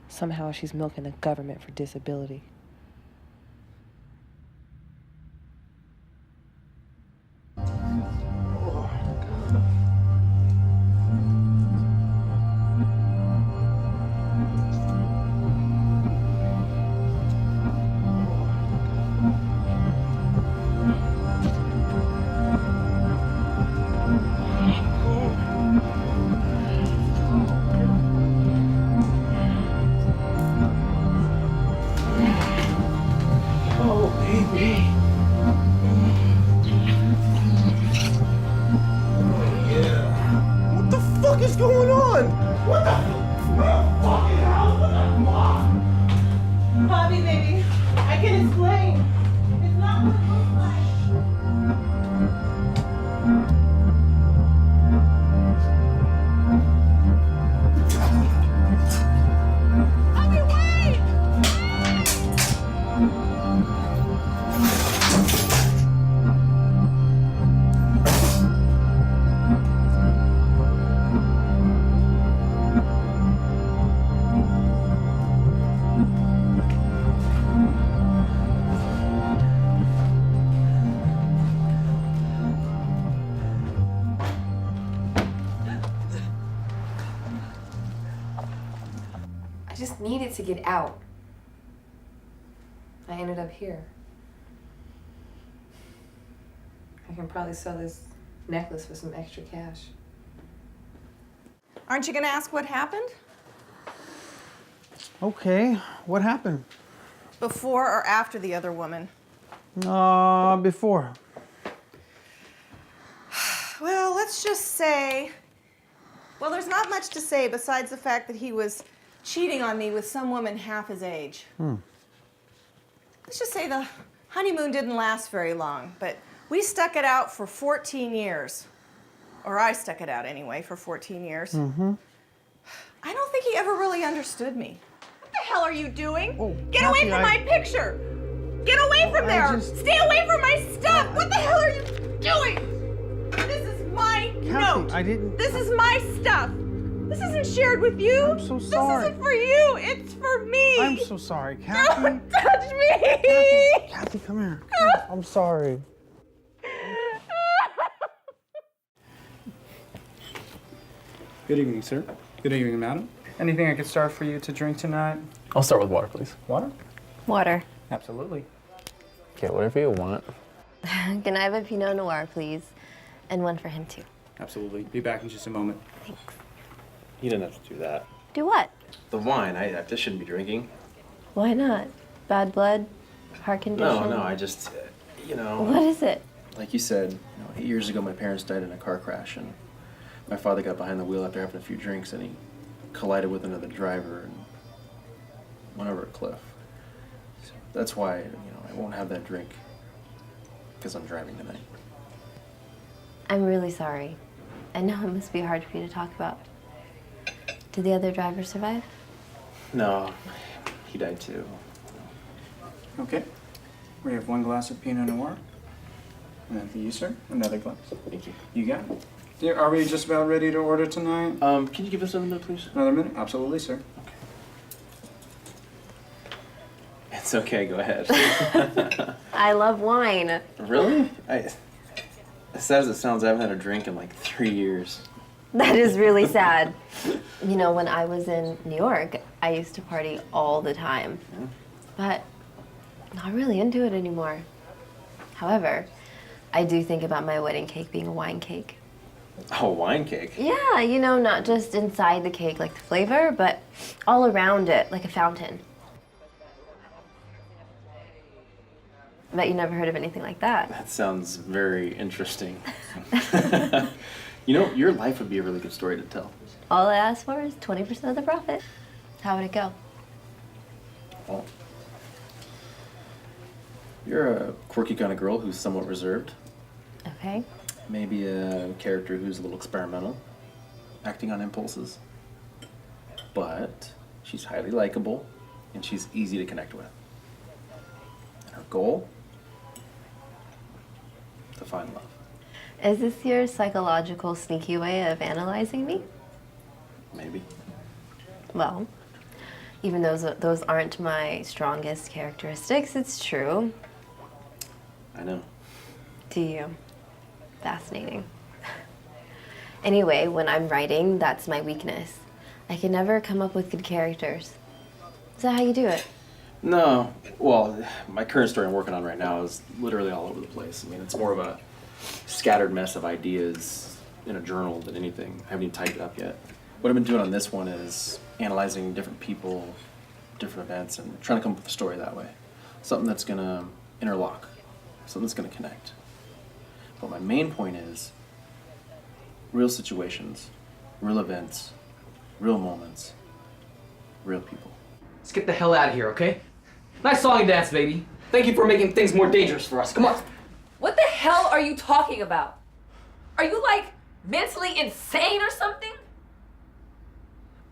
Somehow she's milking the government for disability. just needed to get out. I ended up here. I can probably sell this necklace for some extra cash. Aren't you gonna ask what happened? Okay, what happened? Before or after the other woman? Before. Well, let's just say, well, there's not much to say besides the fact that he was cheating on me with some woman half his age. Let's just say the honeymoon didn't last very long, but we stuck it out for 14 years. Or I stuck it out anyway for 14 years. I don't think he ever really understood me. What the hell are you doing? Get away from my picture! Get away from there! Stay away from my stuff! What the hell are you doing? This is my note. I didn't. This is my stuff. This isn't shared with you. I'm so sorry. This isn't for you. It's for me. I'm so sorry, Kathy. Don't touch me. Kathy, come here. I'm sorry. Good evening, sir. Good evening, madam. Anything I could start for you to drink tonight? I'll start with water, please. Water? Water. Absolutely. Okay, whatever you want. Can I have a Pinot Noir, please? And one for him, too. Absolutely. Be back in just a moment. Thanks. You didn't have to do that. Do what? The wine, I just shouldn't be drinking. Why not? Bad blood? Heart condition? No, I just, you know. What is it? Like you said, 8 years ago my parents died in a car crash, and my father got behind the wheel after having a few drinks, and he collided with another driver and went over a cliff. So that's why, I won't have that drink, because I'm driving tonight. I'm really sorry. I know it must be hard for you to talk about. Did the other driver survive? No, he died too. Okay. We have one glass of Pinot Noir. And then for you, sir, another glass. Thank you. You got it. Dear, are we just about ready to order tonight? Can you give us another minute, please? Another minute? Absolutely, sir. It's okay, go ahead. I love wine. Really? As sad as it sounds, I haven't had a drink in like 3 years. That is really sad. When I was in New York, I used to party all the time. But not really into it anymore. However, I do think about my wedding cake being a wine cake. Oh, wine cake? Yeah, not just inside the cake like the flavor, but all around it like a fountain. Bet you never heard of anything like that. That sounds very interesting. Your life would be a really good story to tell. All I ask for is 20% of the profit. How would it go? Well, you're a quirky kind of girl who's somewhat reserved. Okay. Maybe a character who's a little experimental, acting on impulses. But she's highly likable, and she's easy to connect with. And her goal? To find love. Is this your psychological, sneaky way of analyzing me? Maybe. Well, even though those aren't my strongest characteristics, it's true. I know. Do you? Fascinating. Anyway, when I'm writing, that's my weakness. I can never come up with good characters. Is that how you do it? No. Well, my current story I'm working on right now is literally all over the place. It's more of a scattered mess of ideas in a journal than anything. I haven't even typed it up yet. What I've been doing on this one is analyzing different people, different events, and trying to come up with a story that way. Something that's going to interlock. Something that's going to connect. But my main point is real situations, real events, real moments, real people. Let's get the hell out of here, okay? Nice song and dance, baby. Thank you for making things more dangerous for us. Come on. What the hell are you talking about? Are you mentally insane or something?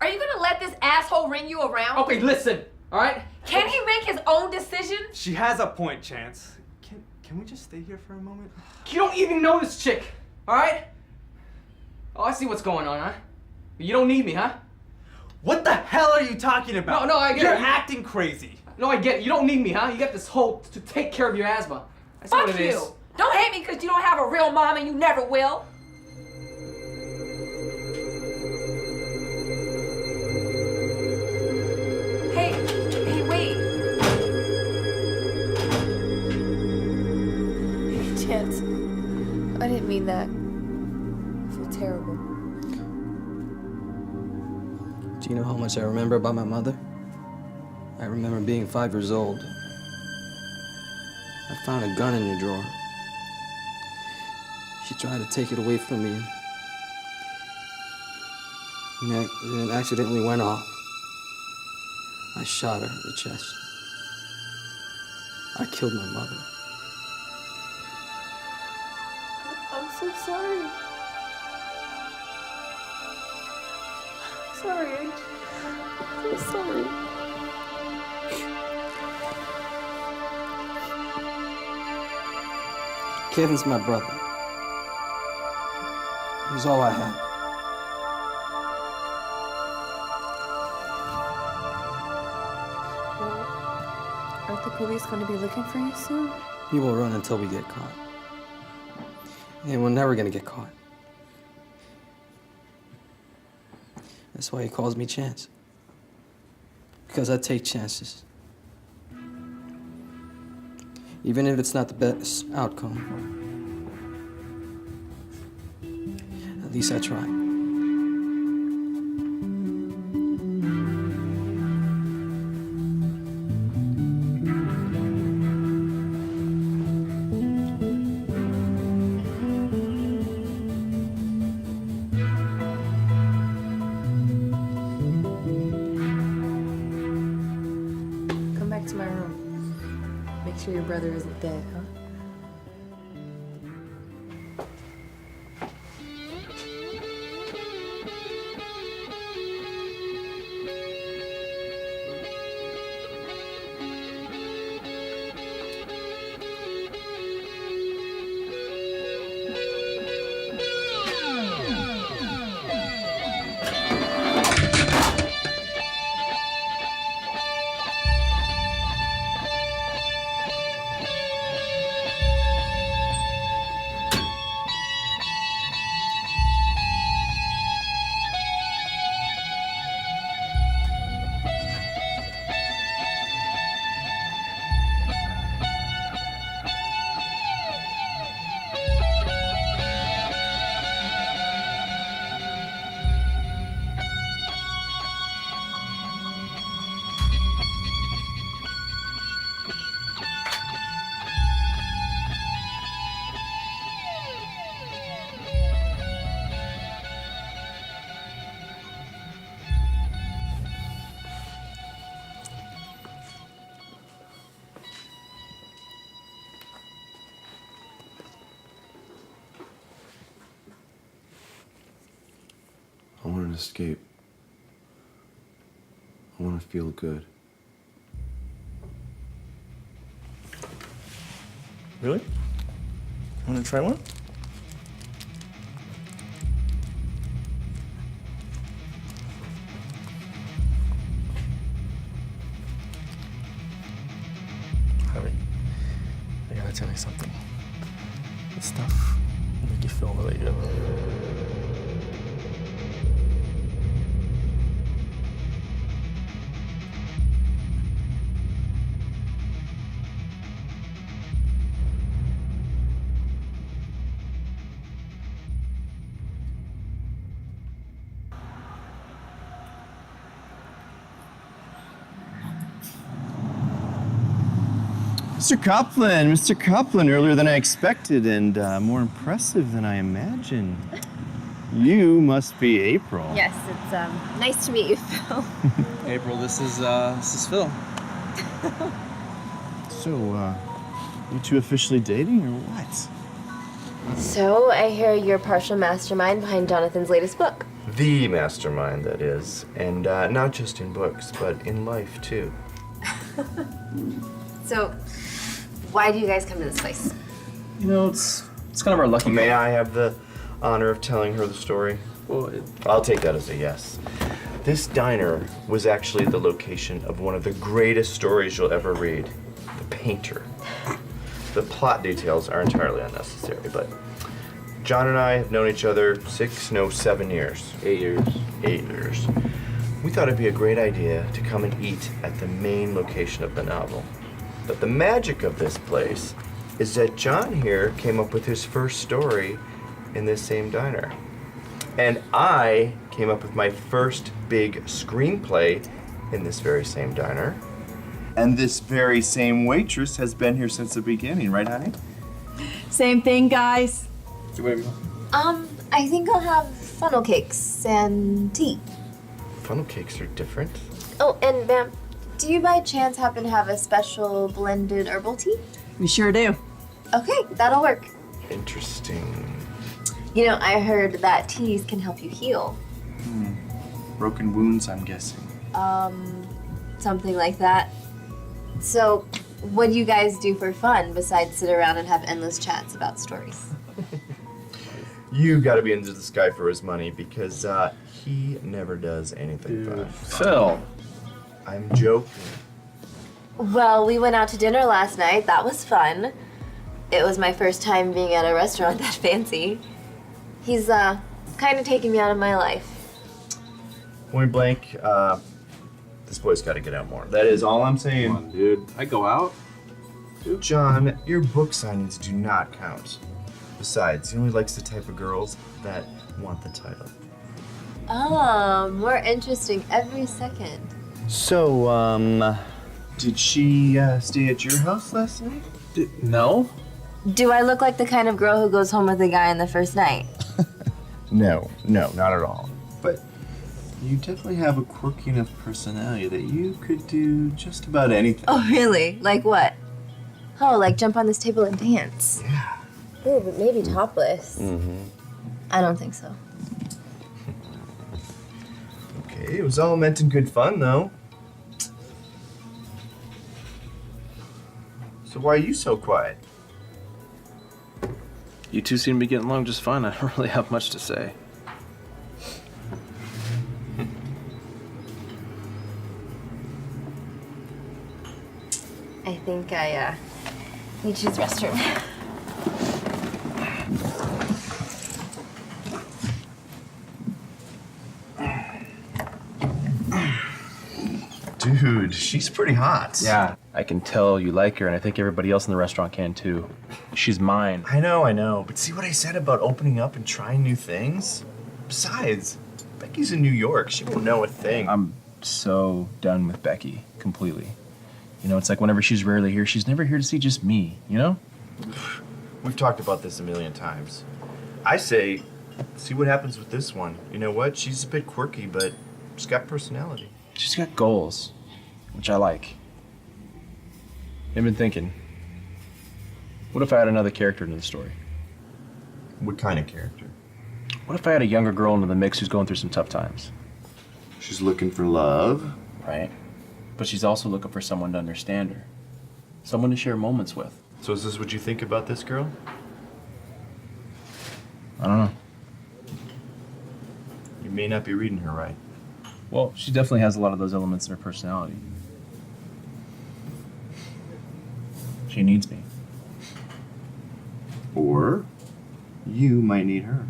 Are you gonna let this asshole ring you around? Okay, listen, all right? Can he make his own decision? She has a point, Chance. Can we just stay here for a moment? You don't even know this chick, all right? Oh, I see what's going on, huh? You don't need me, huh? What the hell are you talking about? No, I get You're it. acting crazy. No, I get it. You don't need me, huh? You got this whole to take care of your asthma. That's Fuck what it you. is. Don't hate me because you don't have a real mom and you never will. can't. I didn't mean that. I feel terrible. Do you know how much I remember about my mother? I remember being 5 years old. I found a gun in your drawer. She tried to take it away from me. And it accidentally went off. I shot her in the chest. I killed my mother. I'm so sorry. Sorry, I'm so sorry. Kevin's my brother. He's all I have. Aren't the police going to be looking for you soon? He will run until we get caught. And we're never gonna get caught. That's why he calls me Chance. Because I take chances. Even if it's not the best outcome. At least I try. Come back to my room. Make sure your brother isn't dead, huh? I want to escape. I want to feel good. Really? Want to try one? Harry, I gotta tell you something. This stuff will make you feel really good. Mr. Copeland, earlier than I expected and more impressive than I imagined. You must be April. Yes, it's nice to meet you, Phil. April, this is Phil. So, you two officially dating or what? So, I hear you're partial mastermind behind Jonathan's latest book. The mastermind, that is. And not just in books, but in life, too. So, why do you guys come to this place? You know, it's kind of our lucky. May I have the honor of telling her the story? Well, I'll take that as a yes. This diner was actually the location of one of the greatest stories you'll ever read, The Painter. The plot details are entirely unnecessary, but John and I have known each other 7 years. 8 years. 8 years. We thought it'd be a great idea to come and eat at the main location of the novel. But the magic of this place is that John here came up with his first story in this same diner. And I came up with my first big screenplay in this very same diner. And this very same waitress has been here since the beginning, right, honey? Same thing, guys. I think I'll have funnel cakes and tea. Funnel cakes are different. Oh, and ma'am, do you by chance happen to have a special blended herbal tea? We sure do. Okay, that'll work. Interesting. You know, I heard that teas can help you heal. Broken wounds, I'm guessing. Something like that. So, what do you guys do for fun besides sit around and have endless chats about stories? You gotta be into this guy for his money because he never does anything fun. Phil. I'm joking. Well, we went out to dinner last night. That was fun. It was my first time being at a restaurant that fancy. He's kind of taking me out of my life. Point blank, this boy's gotta get out more. That is all I'm saying. Come on, dude. I go out. John, your book signings do not count. Besides, he only likes the type of girls that want the title. Oh, more interesting every second. So, did she stay at your house last night? No. Do I look like the kind of girl who goes home with a guy on the first night? No, not at all. But you definitely have a quirky enough personality that you could do just about anything. Oh, really? Like what? Oh, like jump on this table and dance? Yeah. Ooh, but maybe topless. Mm-hmm. I don't think so. Okay, it was all meant in good fun, though. So why are you so quiet? You two seem to be getting along just fine. I don't really have much to say. I think I need to use the restroom. Dude, she's pretty hot. Yeah, I can tell you like her, and I think everybody else in the restaurant can too. She's mine. I know. But see what I said about opening up and trying new things? Besides, Becky's in New York. She won't know a thing. I'm so done with Becky, completely. You know, it's like whenever she's rarely here, she's never here to see just me, you know? We've talked about this a million times. I say, see what happens with this one. You know what? She's a bit quirky, but she's got personality. She's got goals, which I like. I've been thinking, what if I had another character in the story? What kind of character? What if I had a younger girl into the mix who's going through some tough times? She's looking for love. Right. But she's also looking for someone to understand her. Someone to share moments with. So is this what you think about this girl? I don't know. You may not be reading her right. Well, she definitely has a lot of those elements in her personality. She needs me. Or you might need her.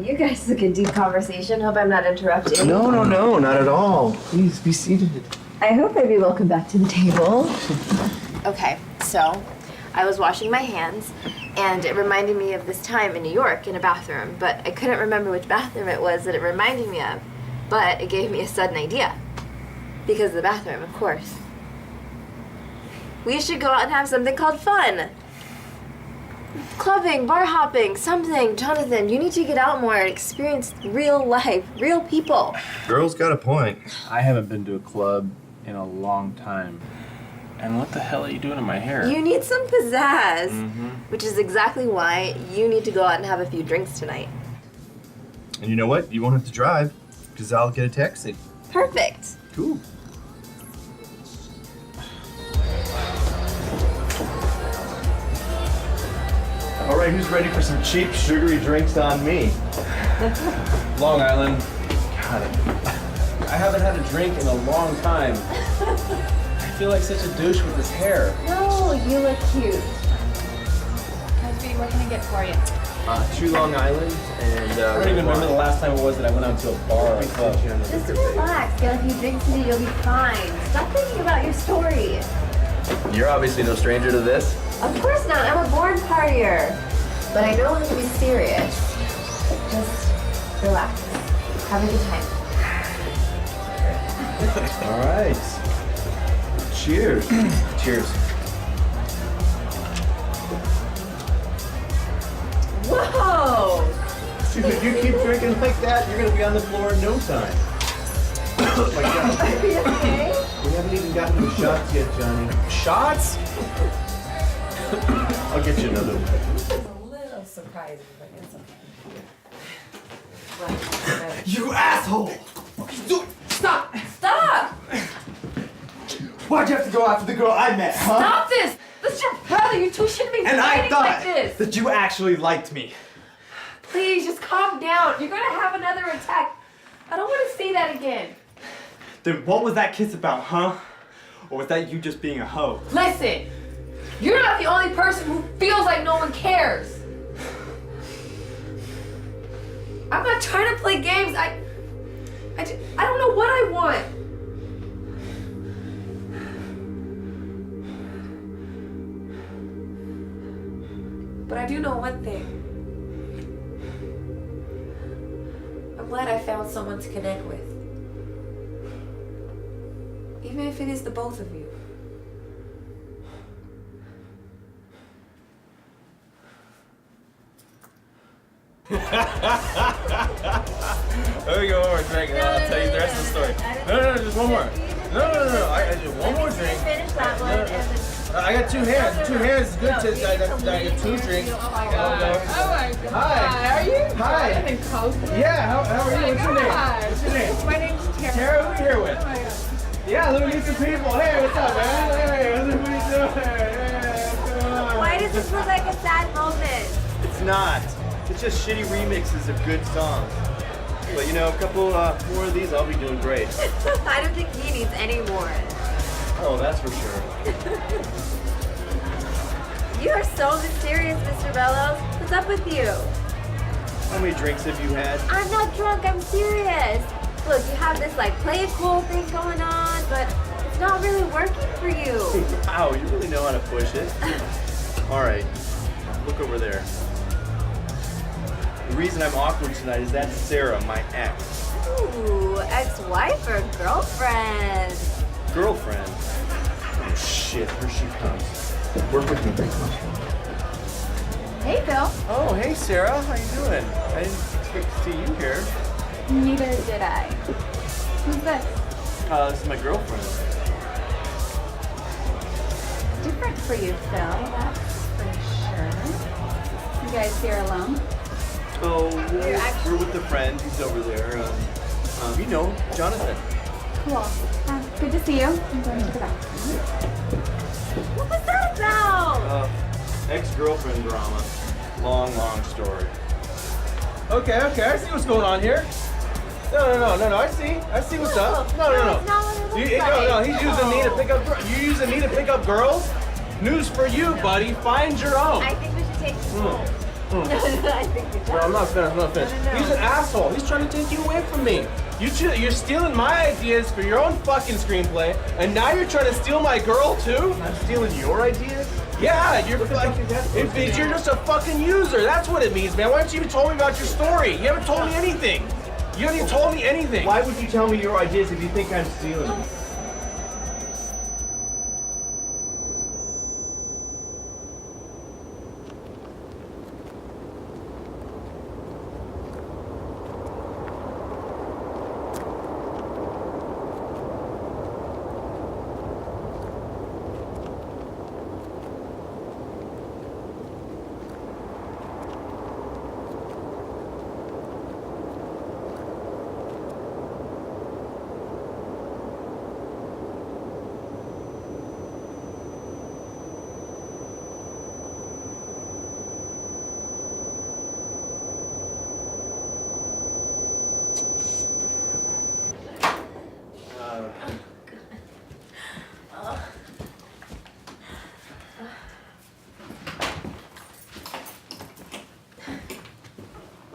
You guys took a deep conversation. Hope I'm not interrupting. No, not at all. Please be seated. I hope I'd be welcome back to the table. Okay, so I was washing my hands, and it reminded me of this time in New York in a bathroom, but I couldn't remember which bathroom it was that it reminded me of, but it gave me a sudden idea. Because of the bathroom, of course. We should go out and have something called fun. Clubbing, bar hopping, something. Jonathan, you need to get out more and experience real life, real people. Girl's got a point. I haven't been to a club in a long time. And what the hell are you doing in my hair? You need some pizzazz, which is exactly why you need to go out and have a few drinks tonight. And you know what? You won't have to drive, because I'll get a taxi. Perfect. Cool. All right, who's ready for some cheap, sugary drinks on me? Long Island. God, I haven't had a drink in a long time. I feel like such a douche with this hair. No, you look cute. Cosby, what can I get for you? 2 Long Island and I don't even remember the last time it was that I went out to a bar or a club. Just relax. Get a few drinks in you, you'll be fine. Stop thinking about your story. You're obviously no stranger to this. Of course not. I'm a born partier. But I know how to be serious. Just relax. Have a good time. All right. Cheers. Cheers. Whoa! Dude, if you keep drinking like that, you're gonna be on the floor in no time. Oh my God. Are you okay? We haven't even gotten to shots yet, Johnny. Shots? I'll get you another one. It's a little surprising, but it's okay. You asshole! Stop! Stop! Why'd you have to go after the girl I met, huh? Stop this! This is your brother. You two shouldn't be And I fighting thought like this. that you actually liked me. Please, just calm down. You're gonna have another attack. I don't want to see that again. Then what was that kiss about, huh? Or was that you just being a hoe? Listen, you're not the only person who feels like no one cares. I'm not trying to play games. I don't know what I want. But I do know one thing. I'm glad I found someone to connect with. Even if it is the both of you. Let me go one more drink and then I'll tell you the rest of the story. No, just one more. No. I just one more drink. Finish that one and then... I got two hands. Two hands is good. I got two drinks. Oh my god. Hi. Are you? Hi. Yeah, how are you? What's your name? What's your name? My name's Tara. Tara, who are you here with? Yeah, let me meet some people. Hey, what's up, man? Hey, what are you doing? Hey, Why does this look like a sad moment? It's not. It's just shitty remixes of good songs. But you know, a couple more of these, I'll be doing great. I don't think he needs any more. Oh, that's for sure. You are so mysterious, Mr. Bellows. What's up with you? How many drinks have you had? I'm not drunk, I'm serious. Look, you have this like play it cool thing going on, but it's not really working for you. Wow, you really know how to push it. All right, look over there. The reason I'm awkward tonight is that's Sarah, my ex. Ooh, ex-wife or girlfriend? Girlfriend? Oh shit, here she comes. Work with me, big one. Hey, Phil. Oh, hey Sarah, how you doing? I didn't expect to see you here. Neither did I. Who's this? This is my girlfriend. Different for you, Phil. That's for sure. You guys here alone? Oh, we're with a friend. He's over there. You know, Jonathan. Cool. Good to see you. I'm going to the bathroom. What was that about? Ex-girlfriend drama. Long story. Okay, I see what's going on here. No, I see what's up. No. He's using me to pick up. You using me to pick up girls? News for you, buddy. Find your own. I think we should take this home. I think we should. No, I'm not finished. No. He's an asshole. He's trying to take you away from me. You're stealing my ideas for your own fucking screenplay, and now you're trying to steal my girl too? I'm stealing your ideas? Yeah, you're just a fucking user. That's what it means, man. Why haven't you even told me about your story? You haven't told me anything. You haven't even told me anything. Why would you tell me your ideas if you think I'm stealing them?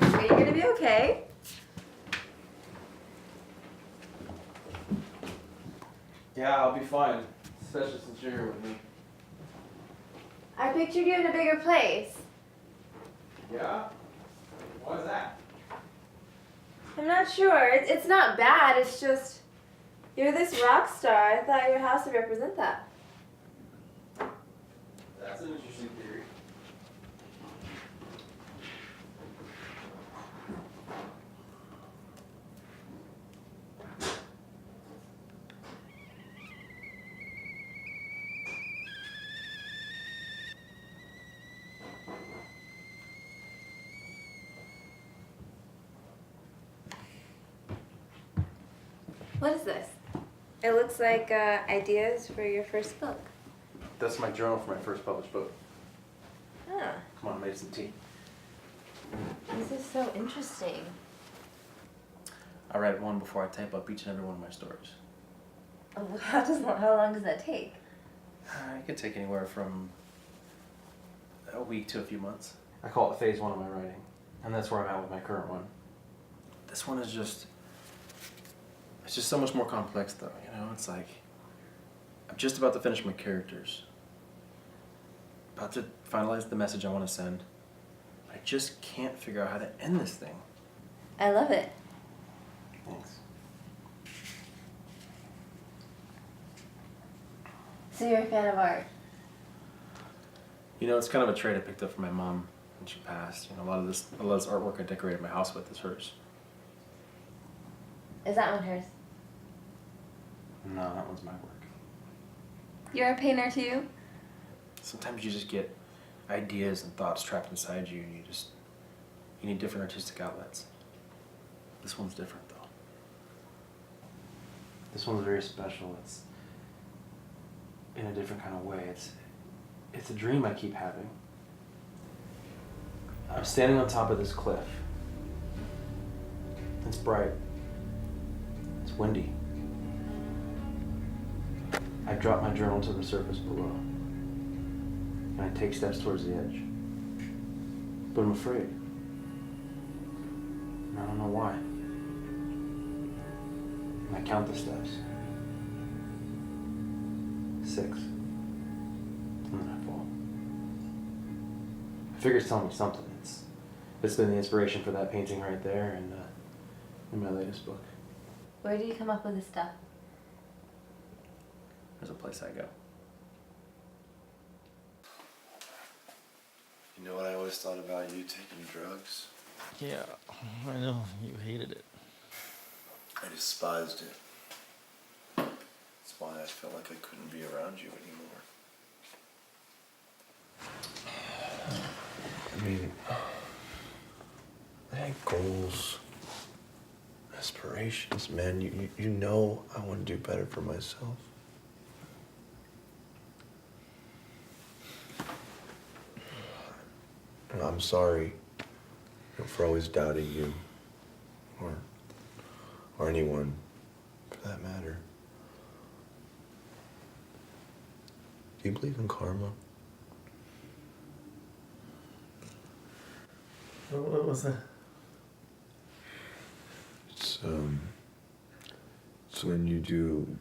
Are you gonna be okay? Yeah, I'll be fine. especially since you're here with me. I pictured you in a bigger place. Yeah? Why is that? I'm not sure. It's not bad. It's just you're this rock star. I thought your house would represent that. That's an interesting theory. What is this? It looks like ideas for your first book. That's my journal for my first published book. Ah, Come on, I made some tea. this is so interesting. I write one before I type up each and every one of my stories. How long does that take? It could take anywhere from a week to a few months. I call it phase one of my writing, and that's where I'm at with my current one. This one is just, it's just so much more complex though, you know? It's like, I'm just about to finish my characters. About to finalize the message I want to send. I just can't figure out how to end this thing. I love it. Thanks. So you're a fan of art? You know, it's kind of a trait I picked up from my mom when she passed. You know, a lot of this artwork I decorated my house with is hers. Is that one hers? No, that one's my work. You're a painter too? Sometimes you just get ideas and thoughts trapped inside you, and you need different artistic outlets. This one's different though. This one's very special. It's in a different kind of way. It's a dream I keep having. I'm standing on top of this cliff. It's bright. It's windy. I drop my journal to the surface below, and I take steps towards the edge. But I'm afraid. And I don't know why. And I count the steps. 6. And then I fall. I figure it's telling me something. It's been the inspiration for that painting right there and in my latest book. Where do you come up with this stuff? There's a place I go. You know what I always thought about you taking drugs? Yeah, I know. You hated it. I despised it. That's why I felt like I couldn't be around you anymore. I mean, I had goals, aspirations, man. You know I want to do better for myself. I'm sorry for always doubting you, or anyone, for that matter. Do you believe in karma? What was that? It's when you do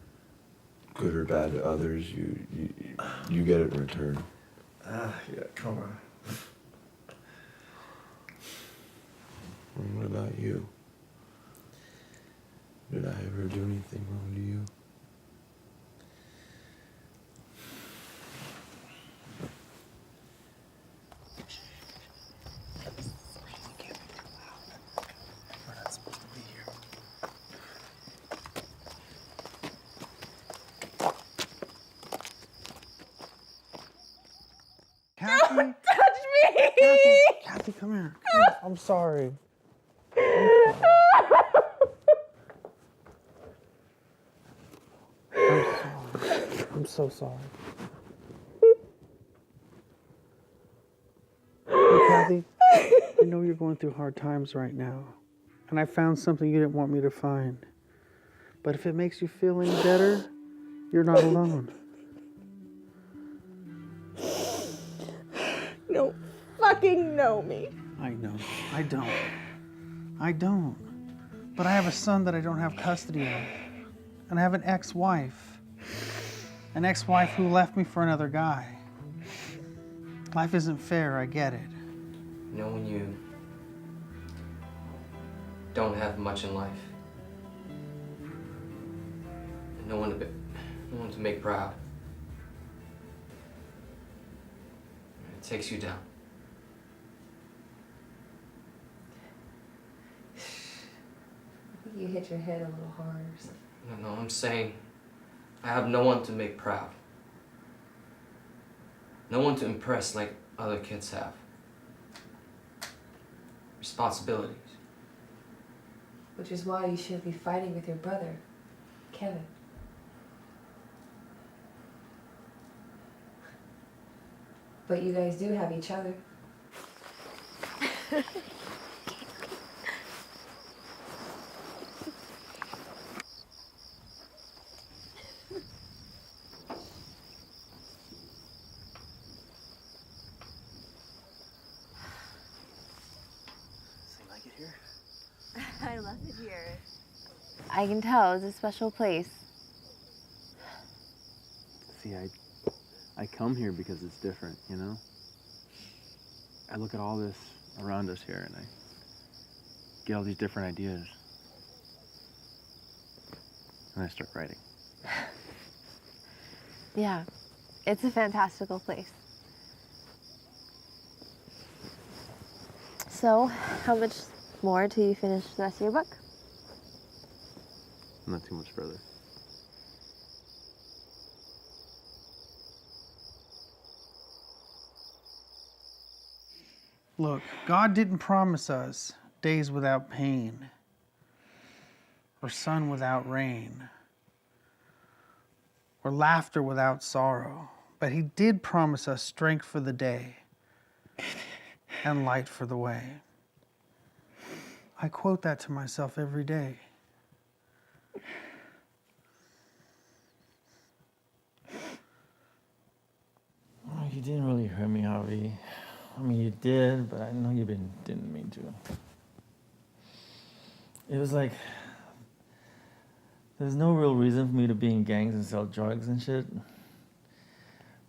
good or bad to others, you get it in return. Yeah, come on. And what about you? Did I ever do anything wrong to you? We're not supposed to be here. Kathy? Don't touch me! Kathy, come here. Come here. I'm sorry. I'm so sorry. Hey, Kathy, I know you're going through hard times right now, and I found something you didn't want me to find. But if it makes you feel any better, you're not alone. No fucking know me. I know. I don't. But I have a son that I don't have custody of. And I have an ex-wife. An ex-wife who left me for another guy. Life isn't fair, I get it. You know when you don't have much in life, and no one to make proud, it takes you down. I think you hit your head a little hard or something. No, I'm saying I have no one to make proud. No one to impress like other kids have. Responsibilities. Which is why you should be fighting with your brother, Kevin. But you guys do have each other. I love it here. I can tell it's a special place. See, I come here because it's different, you know? I look at all this around us here and I get all these different ideas. And I start writing. Yeah, it's a fantastical place. So, how much more till you finish the rest of your book? Not too much further. Look, God didn't promise us days without pain or sun without rain or laughter without sorrow, but He did promise us strength for the day and light for the way. I quote that to myself every day. Oh, you didn't really hurt me, Harvey. I mean, you did, but I know you didn't mean to. It was like, there's no real reason for me to be in gangs and sell drugs and shit.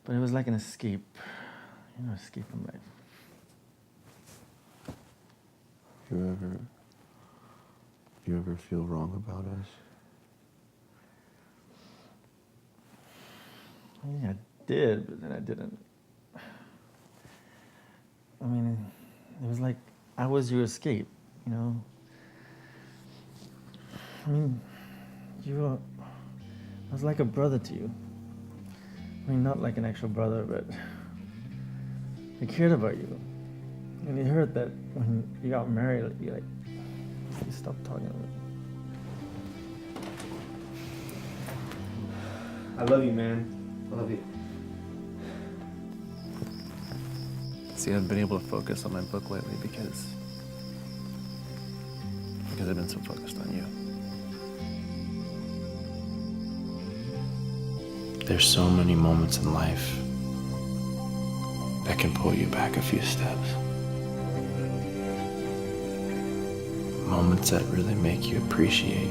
But it was like an escape. You know, escape from life. You ever feel wrong about us? Yeah, I did, but then I didn't. I mean, it was like I was your escape, you know? I mean, I was like a brother to you. I mean, not like an actual brother, but I cared about you. And it hurt that when you got married, you stopped talking to me. I love you, man. I love you. See, I've been able to focus on my book lately because I've been so focused on you. There's so many moments in life that can pull you back a few steps. Moments that really make you appreciate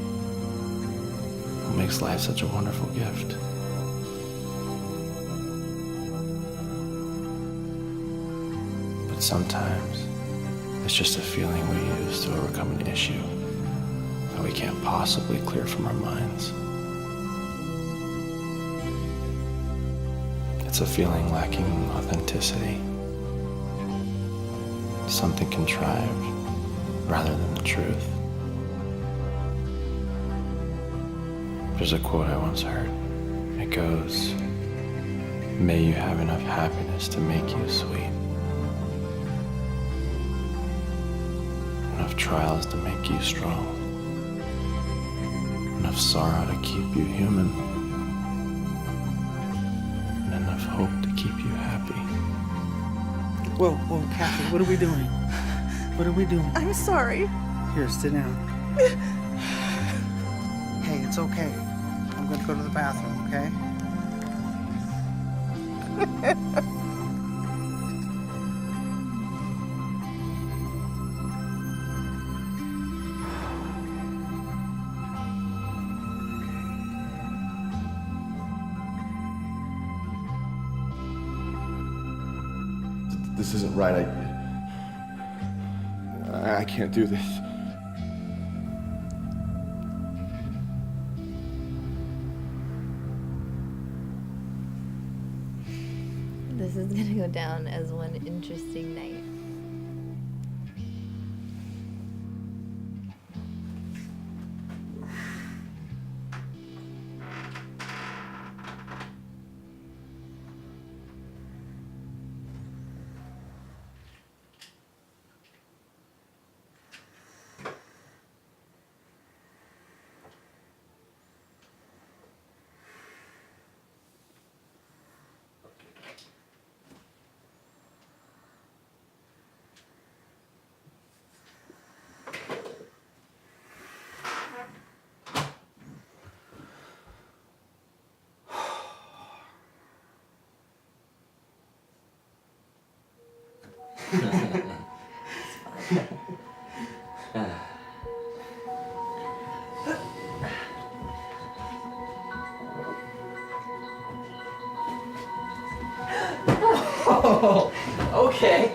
what makes life such a wonderful gift. But sometimes it's just a feeling we use to overcome an issue that we can't possibly clear from our minds. It's a feeling lacking authenticity, something contrived rather than the truth. There's a quote I once heard. It goes, "May you have enough happiness to make you sweet, enough trials to make you strong, enough sorrow to keep you human, and enough hope to keep you happy." Whoa, Kathy, what are we doing? What are we doing? I'm sorry. Here, sit down. Hey, it's okay. I'm going to go to the bathroom, okay? This isn't right. I can't do this. This is gonna go down as one interesting night. Oh, okay.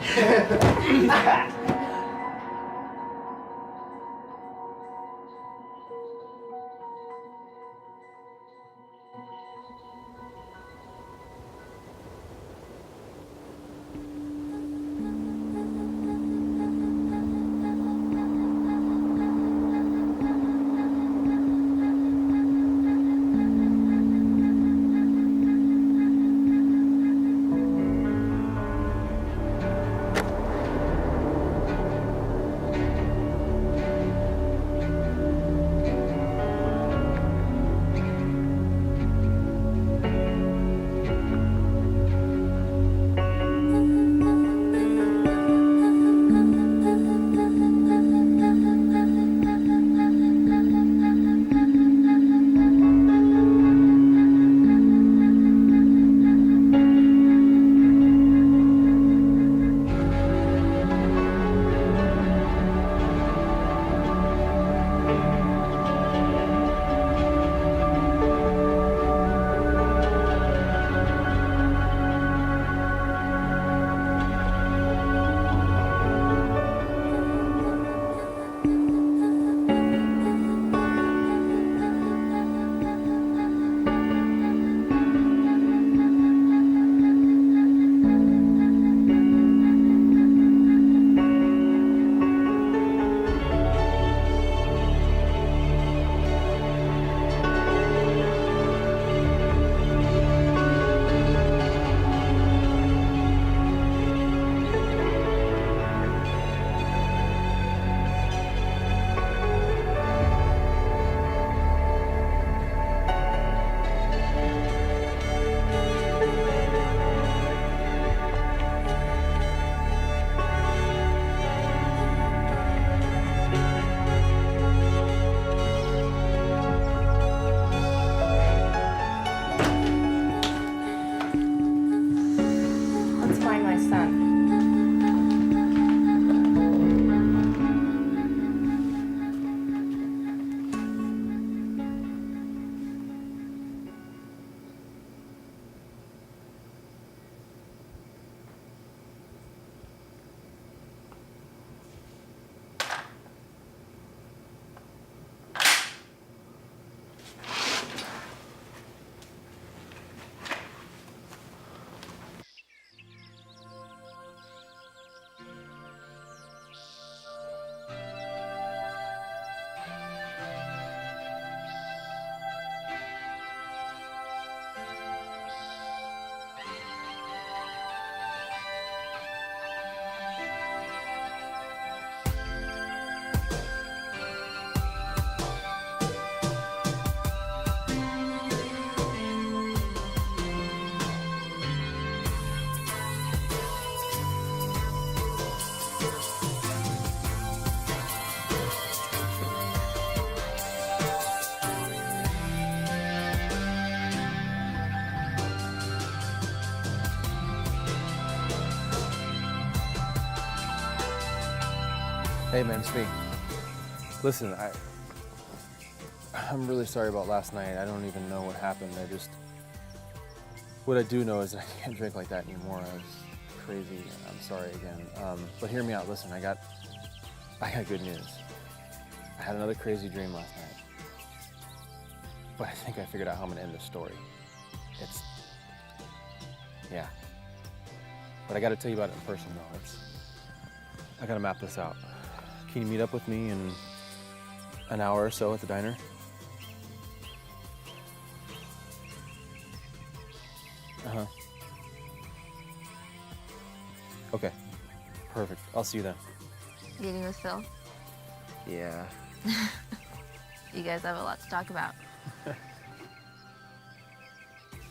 Hey man, it's me. Listen, I'm really sorry about last night. I don't even know what happened. What I do know is that I can't drink like that anymore. crazy. I'm sorry again. But hear me out. Listen, I got good news. I had another crazy dream last night. But I think I figured out how I'm gonna end this story. Yeah. But I gotta tell you about it in person though. I gotta map this out. Can you meet up with me in an hour or so at the diner? Uh-huh. Okay. Perfect. I'll see you then. Meeting with Phil? Yeah. You guys have a lot to talk about.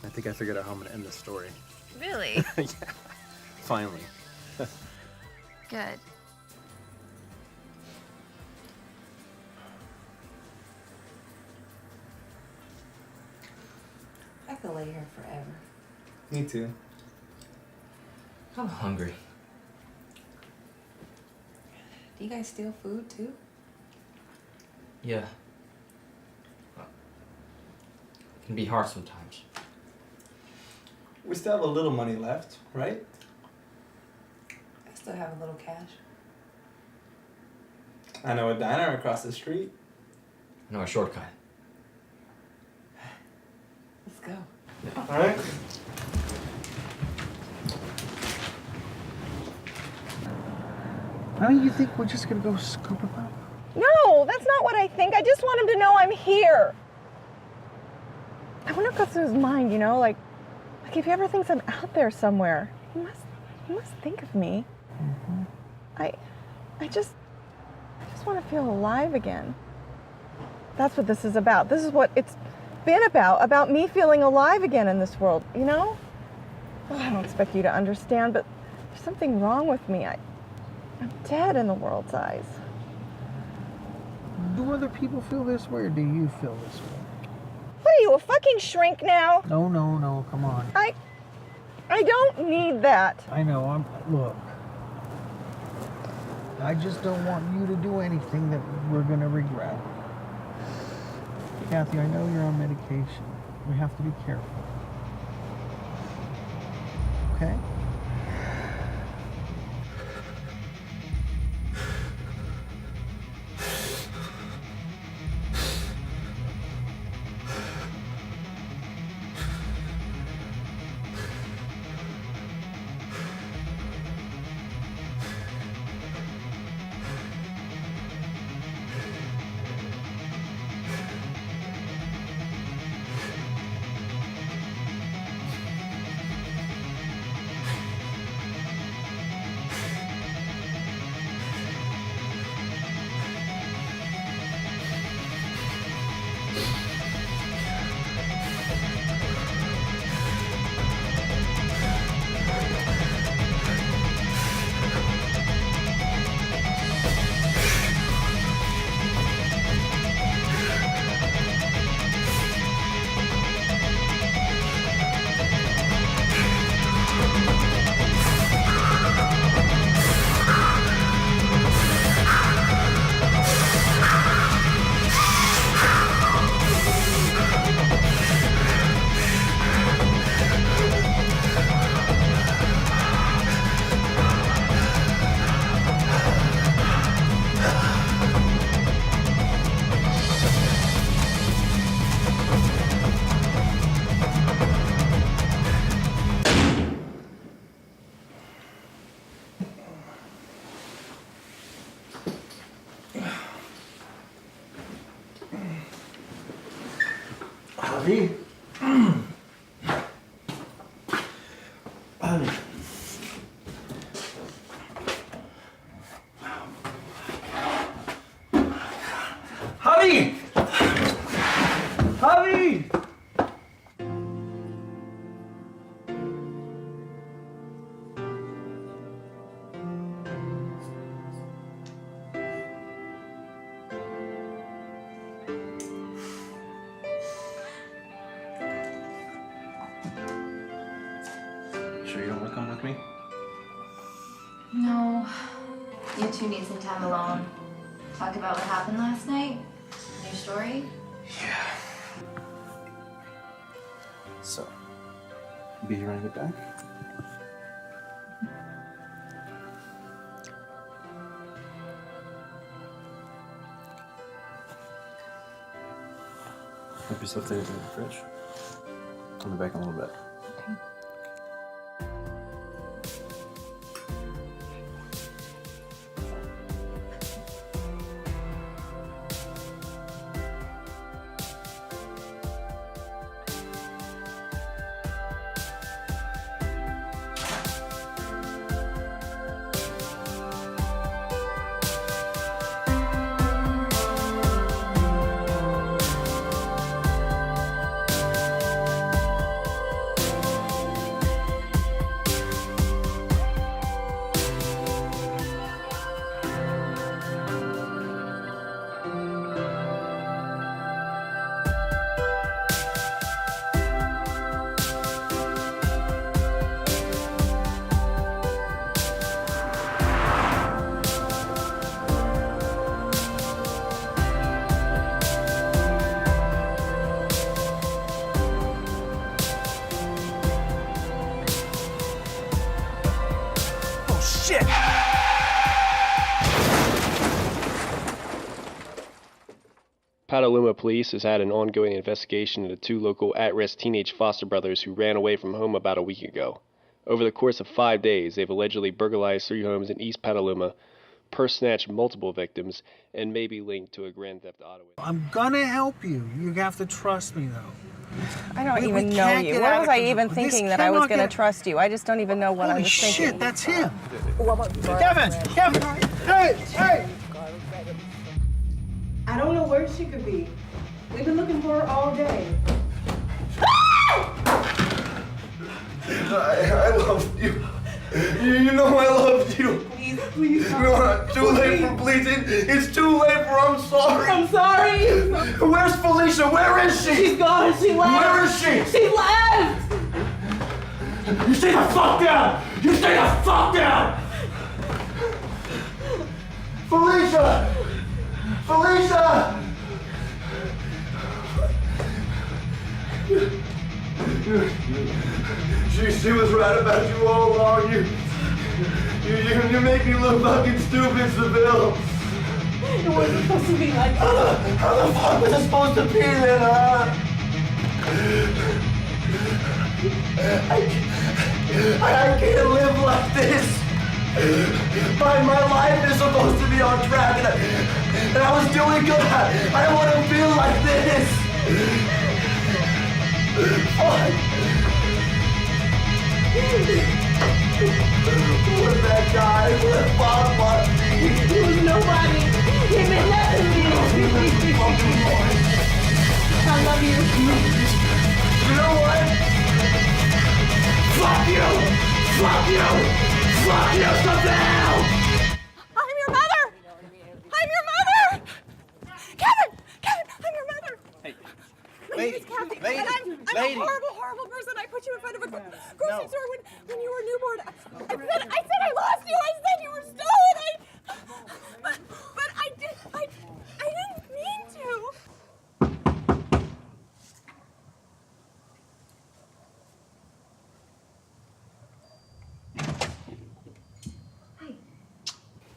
I think I figured out how I'm gonna end this story. Really? Yeah. Finally. Good. I could lay here forever. Me too. I'm hungry. Do you guys steal food too? Yeah. It can be hard sometimes. We still have a little money left, right? I still have a little cash. I know a diner across the street. I know a shortcut. Let's go. All right. Now you think we're just gonna go scoop him up? No, that's not what I think. I just want him to know I'm here. I wonder what goes through his mind, you know, like if he ever thinks I'm out there somewhere, he must think of me. Mm-hmm. I just want to feel alive again. That's what this is about. This is what it's been about me feeling alive again in this world, you know? Oh, I don't expect you to understand, but there's something wrong with me. I'm dead in the world's eyes. Do other people feel this way, or do you feel this way? What are you, a fucking shrink now? No, come on. I don't need that. I know, look. I just don't want you to do anything that we're gonna regret. Kathy, I know you're on medication. We have to be careful. Okay? Javi. Javi! Javi! Sure you don't want to come with me? No. You two need some time alone. Talk about what happened last night. Your story. So, be here when I get back? Might be stuff there in the fridge. I'll be back in a little bit. Shit! Petaluma Police has had an ongoing investigation into 2 local at-risk teenage foster brothers who ran away from home about a week ago. Over the course of 5 days, they've allegedly burglarized 3 homes in East Petaluma, purse-snatched multiple victims, and may be linked to a Grand Theft Auto. I'm gonna help you. You have to trust me, though. I don't We even know can't you. get Where out was of I control. even This thinking that I was cannot going to get- trust you? I just don't even know what I Holy was thinking. shit, that's him. Kevin! Kevin! Hey! Hey! I don't know where she could be. We've been looking for her all day. I love you. You know I love you. Please. No, too late for pleasing. It's too late for I'm sorry. I'm sorry. Where's Felicia? Where is she? She's gone. She left. Where is she? She left. You stay the fuck down. You stay the fuck down. Felicia. Felicia. She was right about you all along. You make me look fucking stupid, Seville. It wasn't supposed to be like that. How the fuck was it supposed to be then, huh? I can't live like this. My life is supposed to be on track, and I was doing good. I don't want to feel like this. Fuck. What that guy? What Bob want me? He was nobody. He meant nothing to me. I love you. You know what? Fuck you! Fuck you! Fuck you, Seville! I'm your mother! I'm your mother! Kevin! Kevin, I'm your mother! Hey, My name is Kathy, and I'm a horrible, horrible person. I put you in front of a grocery store when you were newborn. I said I lost you. I said you were stolen. But I didn't mean to.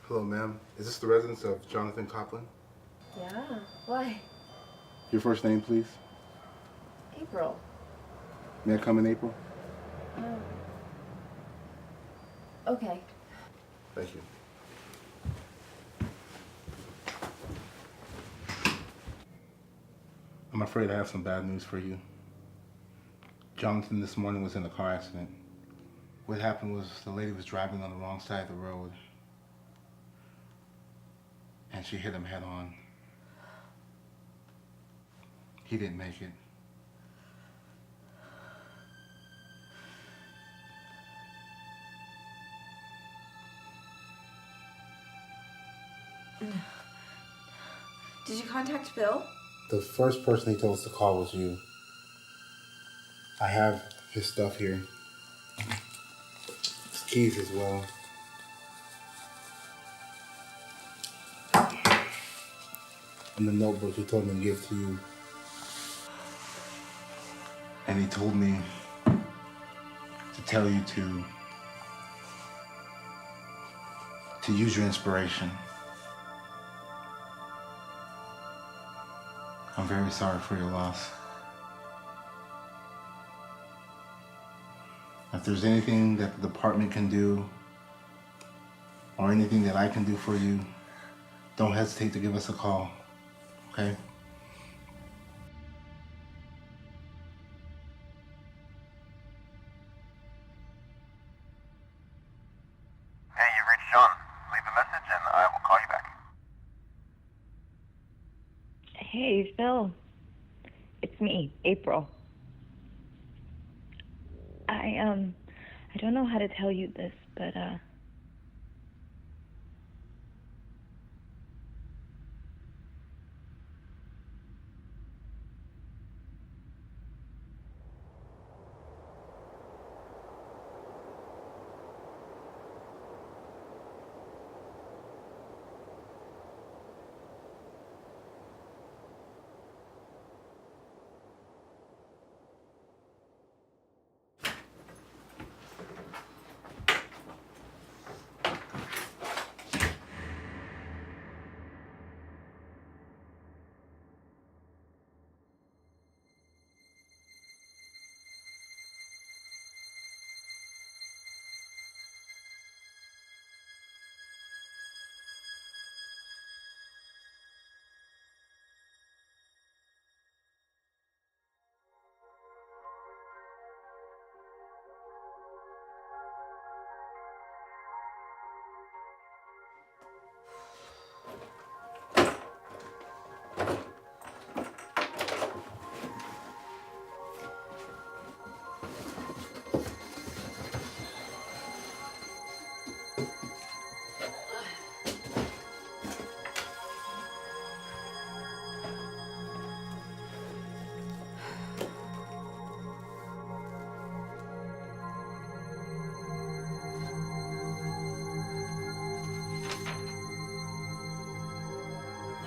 Hello, ma'am. Is this the residence of Jonathan Copeland? Yeah. Why? Your first name, please. April. May I come in, April? Okay. Thank you. I'm afraid I have some bad news for you. Jonathan this morning was in a car accident. What happened was the lady was driving on the wrong side of the road, and she hit him head on. He didn't make it. Did you contact Bill? The first person he told us to call was you. I have his stuff here. His keys as well. And the notebook he told me to give to you. And he told me to tell you to use your inspiration. I'm very sorry for your loss. If there's anything that the department can do, or anything that I can do for you, don't hesitate to give us a call, okay? Hey, you've reached Sean. Leave a message and I will call you back. Hey, Phil. It's me, April. I don't know how to tell you this, but,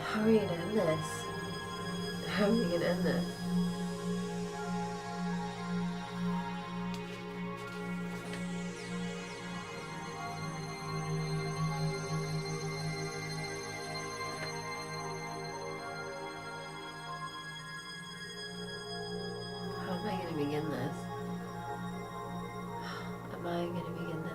How are you gonna end this? How are we gonna end this? How am I gonna begin this? Am I gonna begin this?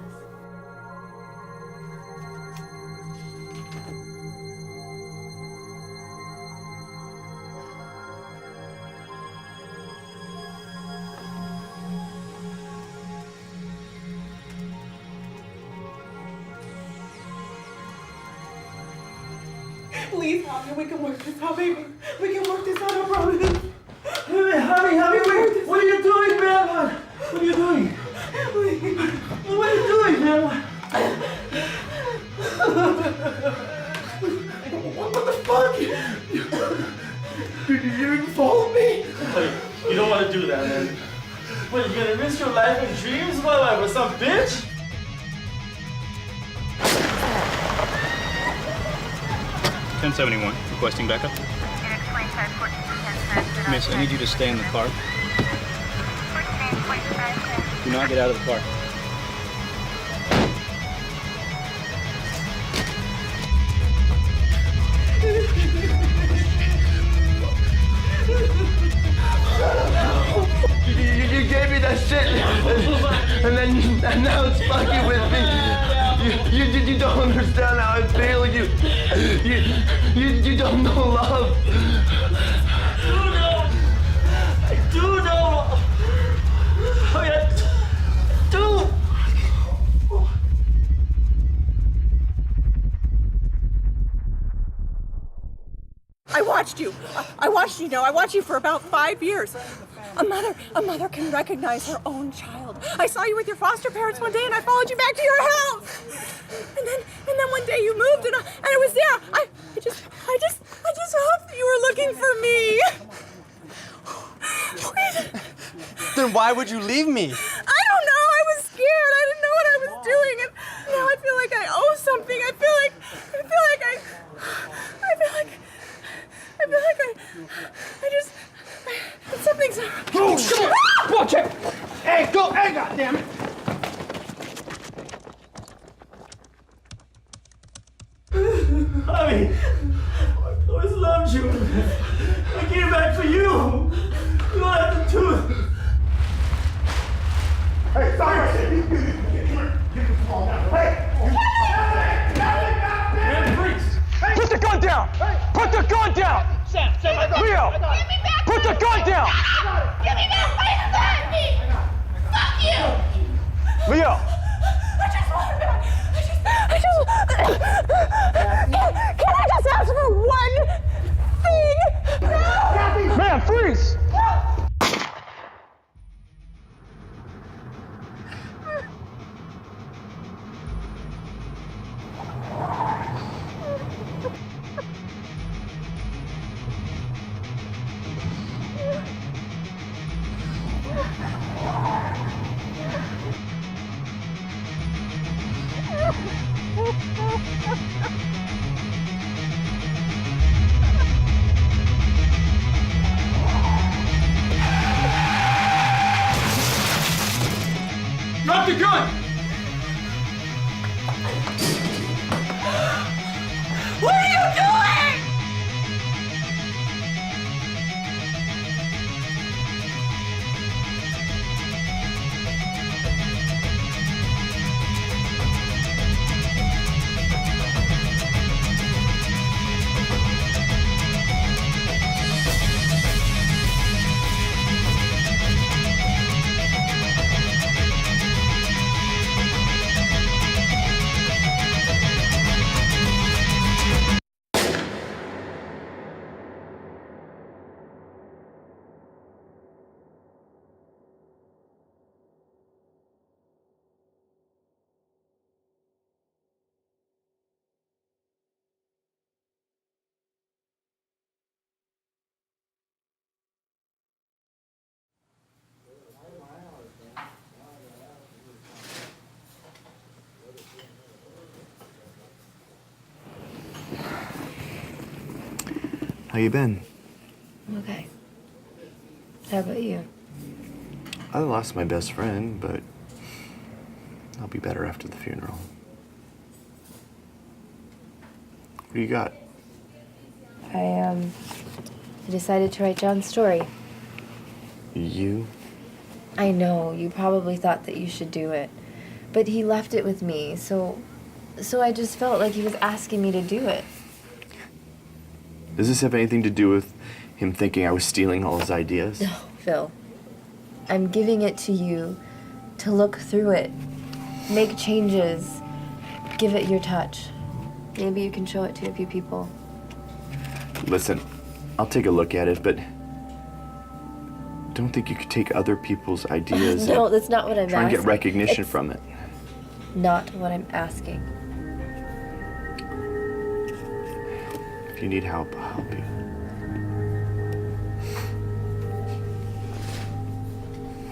Please, Javi, we can work this out, baby. We can work this out, I promise. Javi, wait. What are you doing, man? What are you doing? What are you doing, man? What the fuck? Did you even follow me? Wait, you don't want to do that, man. What, you gonna risk your life and dreams? What, like, with some bitch? (1071) requesting backup. Miss, I need you to stay in the car. Do not get out of the car. You gave me that shit, and now it's fucking with me. You don't understand how I feel. You don't know love. I do know. I mean, I do. I watched you. I watched you, I watched you for about 5 years. A mother can recognize her own child. I saw you with your foster parents one day and I followed you back to your house. And then one day you moved and I was there. I just hoped that you were looking for me. Then why would you leave me? I don't know. I was scared. I didn't know what I was doing, and now I feel like I owe something. I feel like something's. Oh, come on, check. Hey, go. Hey, goddammit. I mean, I always loved you. I can't Leo! Put the gun down! Give me back my gun! Fuck you! Leo! Can I just ask for one thing? No! Man, freeze! Drop the gun! What are you doing? How you been? Okay. How about you? I lost my best friend, but I'll be better after the funeral. What do you got? I decided to write John's story. You? I know, you probably thought that you should do it. But he left it with me, so I just felt like he was asking me to do it. Does this have anything to do with him thinking I was stealing all his ideas? No, Phil. I'm giving it to you to look through it, make changes, give it your touch. Maybe you can show it to a few people. Listen, I'll take a look at it, but don't think you could take other people's ideas No, and that's not what I'm try and asking. get recognition It's from it. not what I'm asking. If you need help, I'll help you.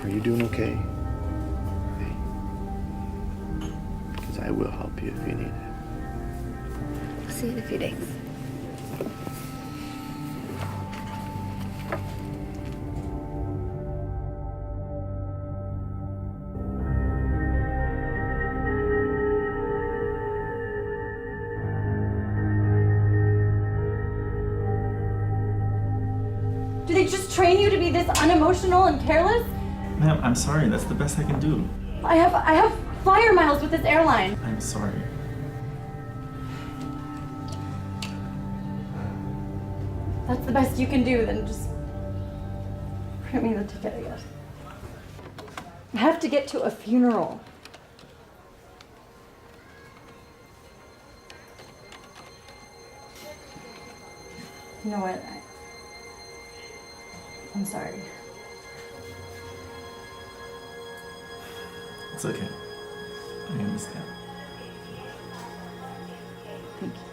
Are you doing okay? Because I will help you if you need it. I'll see you in a few days. Do they just train you to be this unemotional and careless? Ma'am, I'm sorry. That's the best I can do. I have flyer miles with this airline. I'm sorry. That's the best you can do, then just print me the ticket, I guess. I have to get to a funeral. You know what? I'm sorry. It's okay. I understand. Thank you.